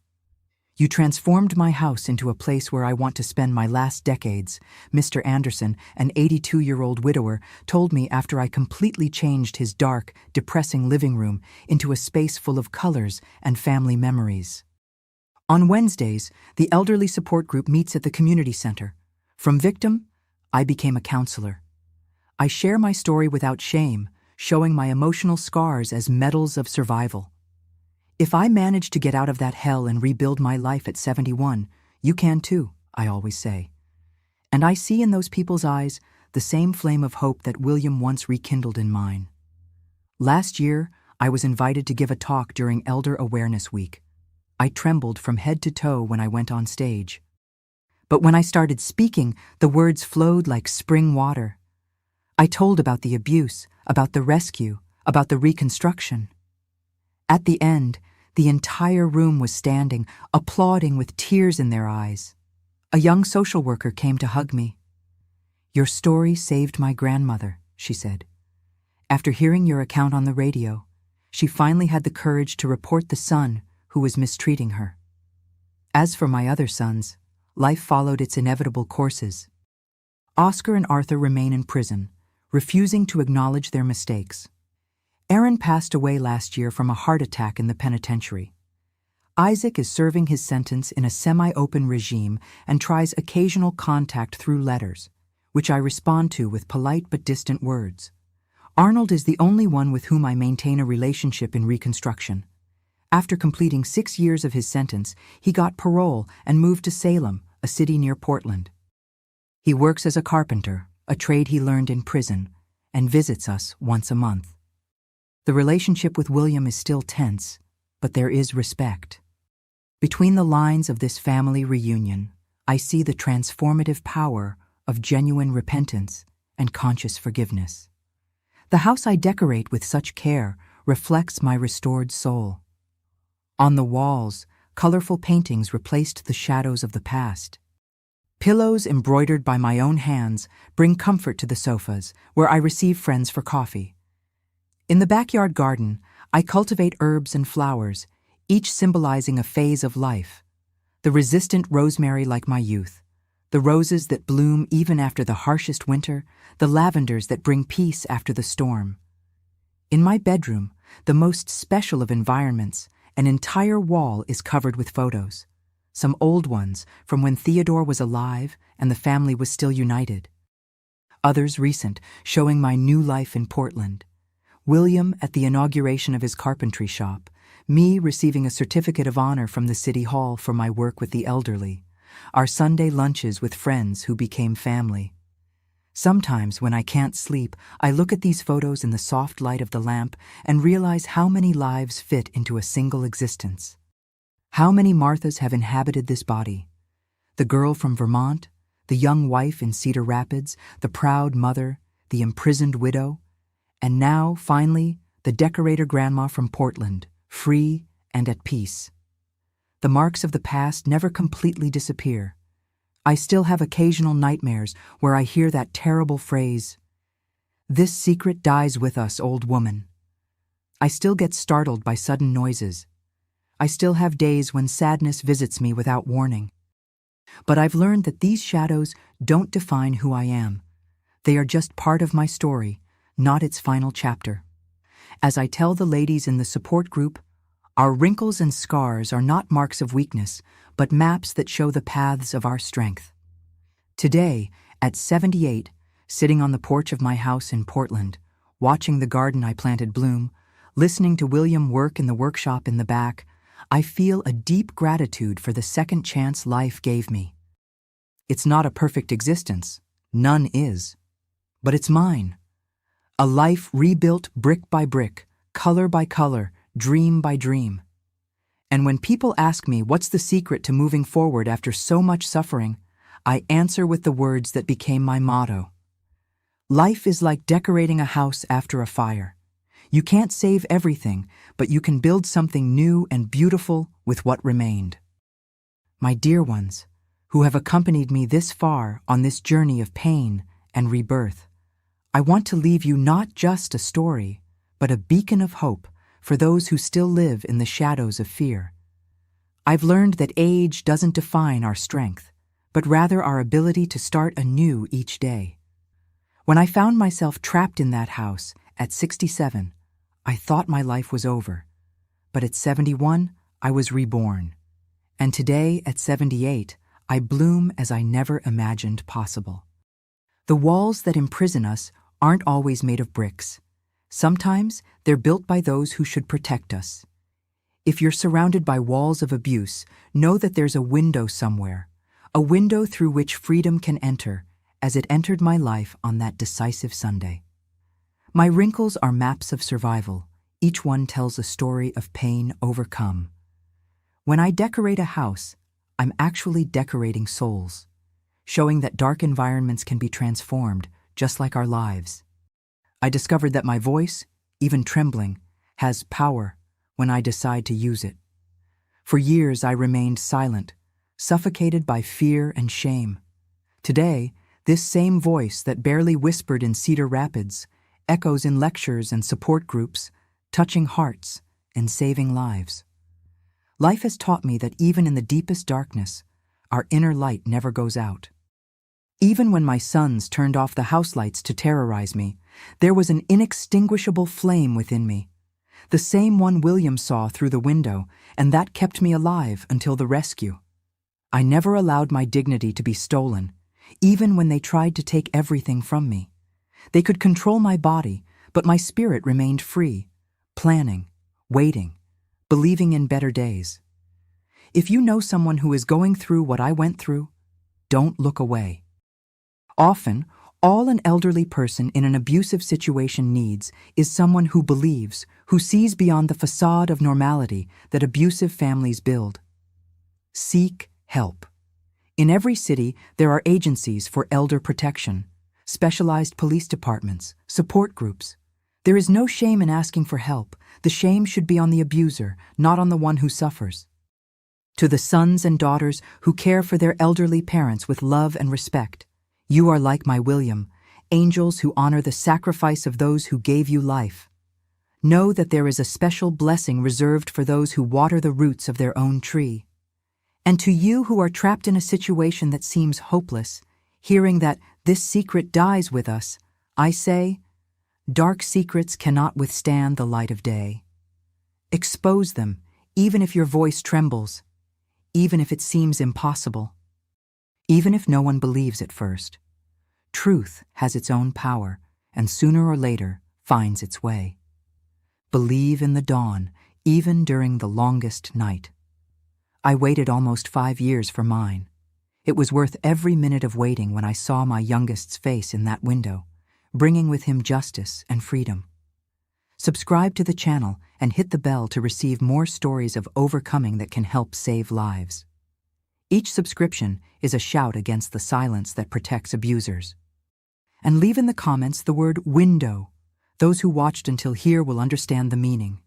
You transformed my house into a place where I want to spend my last decades, Mr. Anderson, an 82-year-old widower, told me after I completely changed his dark, depressing living room into a space full of colors and family memories. On Wednesdays, the elderly support group meets at the community center. From victim, I became a counselor. I share my story without shame, showing my emotional scars as medals of survival. If I manage to get out of that hell and rebuild my life at 71, you can too, I always say. And I see in those people's eyes the same flame of hope that William once rekindled in mine. Last year, I was invited to give a talk during Elder Awareness Week. I trembled from head to toe when I went on stage. But when I started speaking, the words flowed like spring water. I told about the abuse, about the rescue, about the reconstruction. At the end, the entire room was standing, applauding with tears in their eyes. A young social worker came to hug me. "Your story saved my grandmother," she said. After hearing your account on the radio, she finally had the courage to report the son who was mistreating her. As for my other sons, life followed its inevitable courses. Oscar and Arthur remain in prison, refusing to acknowledge their mistakes. Aaron passed away last year from a heart attack in the penitentiary. Isaac is serving his sentence in a semi-open regime and tries occasional contact through letters, which I respond to with polite but distant words. Arnold is the only one with whom I maintain a relationship in reconstruction. After completing 6 years of his sentence, he got parole and moved to Salem, a city near Portland. He works as a carpenter, a trade he learned in prison, and visits us once a month. The relationship with William is still tense, but there is respect. Between the lines of this family reunion, I see the transformative power of genuine repentance and conscious forgiveness. The house I decorate with such care reflects my restored soul. On the walls, colorful paintings replaced the shadows of the past. Pillows embroidered by my own hands bring comfort to the sofas, where I receive friends for coffee. In the backyard garden, I cultivate herbs and flowers, each symbolizing a phase of life. The resistant rosemary like my youth, the roses that bloom even after the harshest winter, the lavenders that bring peace after the storm. In my bedroom, the most special of environments, an entire wall is covered with photos. Some old ones from when Theodore was alive and the family was still united. Others recent, showing my new life in Portland. William at the inauguration of his carpentry shop, me receiving a certificate of honor from the city hall for my work with the elderly, our Sunday lunches with friends who became family. Sometimes when I can't sleep, I look at these photos in the soft light of the lamp and realize how many lives fit into a single existence. How many Marthas have inhabited this body? The girl from Vermont, the young wife in Cedar Rapids, the proud mother, the imprisoned widow, and now, finally, the decorator grandma from Portland, free and at peace. The marks of the past never completely disappear. I still have occasional nightmares where I hear that terrible phrase, "This secret dies with us, old woman." I still get startled by sudden noises. I still have days when sadness visits me without warning. But I've learned that these shadows don't define who I am. They are just part of my story, not its final chapter. As I tell the ladies in the support group, our wrinkles and scars are not marks of weakness, but maps that show the paths of our strength. Today, at 78, sitting on the porch of my house in Portland, watching the garden I planted bloom, listening to William work in the workshop in the back, I feel a deep gratitude for the second chance life gave me. It's not a perfect existence, none is, but it's mine. A life rebuilt brick by brick, color by color, dream by dream. And when people ask me what's the secret to moving forward after so much suffering, I answer with the words that became my motto. Life is like decorating a house after a fire. You can't save everything, but you can build something new and beautiful with what remained. My dear ones, who have accompanied me this far on this journey of pain and rebirth, I want to leave you not just a story, but a beacon of hope for those who still live in the shadows of fear. I've learned that age doesn't define our strength, but rather our ability to start anew each day. When I found myself trapped in that house at 67, I thought my life was over. But at 71, I was reborn. And today, at 78, I bloom as I never imagined possible. The walls that imprison us aren't always made of bricks. Sometimes they're built by those who should protect us. If you're surrounded by walls of abuse, know that there's a window somewhere, a window through which freedom can enter, as it entered my life on that decisive Sunday. My wrinkles are maps of survival. Each one tells a story of pain overcome. When I decorate a house, I'm actually decorating souls, showing that dark environments can be transformed, just like our lives. I discovered that my voice, even trembling, has power when I decide to use it. For years I remained silent, suffocated by fear and shame. Today, this same voice that barely whispered in Cedar Rapids echoes in lectures and support groups, touching hearts and saving lives. Life has taught me that even in the deepest darkness, our inner light never goes out. Even when my sons turned off the house lights to terrorize me, there was an inextinguishable flame within me, the same one William saw through the window, and that kept me alive until the rescue. I never allowed my dignity to be stolen, even when they tried to take everything from me. They could control my body, but my spirit remained free, planning, waiting, believing in better days. If you know someone who is going through what I went through, don't look away. Often, all an elderly person in an abusive situation needs is someone who believes, who sees beyond the facade of normality that abusive families build. Seek help. In every city, there are agencies for elder protection, specialized police departments, support groups. There is no shame in asking for help. The shame should be on the abuser, not on the one who suffers. To the sons and daughters who care for their elderly parents with love and respect, you are like my William, angels who honor the sacrifice of those who gave you life. Know that there is a special blessing reserved for those who water the roots of their own tree. And to you who are trapped in a situation that seems hopeless, hearing that this secret dies with us, I say, dark secrets cannot withstand the light of day. Expose them, even if your voice trembles, even if it seems impossible, even if no one believes at first. Truth has its own power, and sooner or later finds its way. Believe in the dawn, even during the longest night. I waited almost 5 years for mine. It was worth every minute of waiting when I saw my youngest's face in that window, bringing with him justice and freedom. Subscribe to the channel and hit the bell to receive more stories of overcoming that can help save lives. Each subscription is a shout against the silence that protects abusers. And leave in the comments the word window. Those who watched until here will understand the meaning.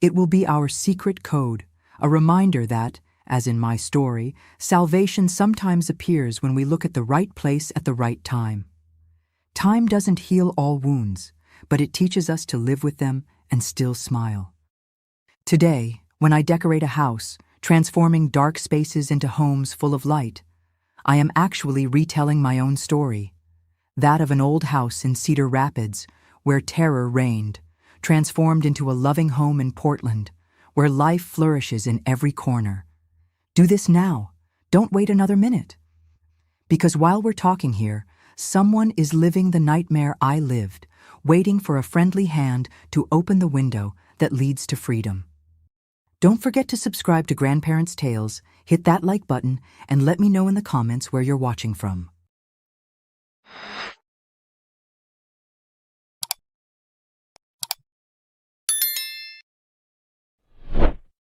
It will be our secret code, a reminder that, as in my story, salvation sometimes appears when we look at the right place at the right time. Time doesn't heal all wounds, but it teaches us to live with them and still smile. Today, when I decorate a house, transforming dark spaces into homes full of light, I am actually retelling my own story, that of an old house in Cedar Rapids where terror reigned, transformed into a loving home in Portland, where life flourishes in every corner. Do this now. Don't wait another minute. Because while we're talking here, someone is living the nightmare I lived, waiting for a friendly hand to open the window that leads to freedom. Don't forget to subscribe to Grandparents' Tales, hit that like button, and let me know in the comments where you're watching from.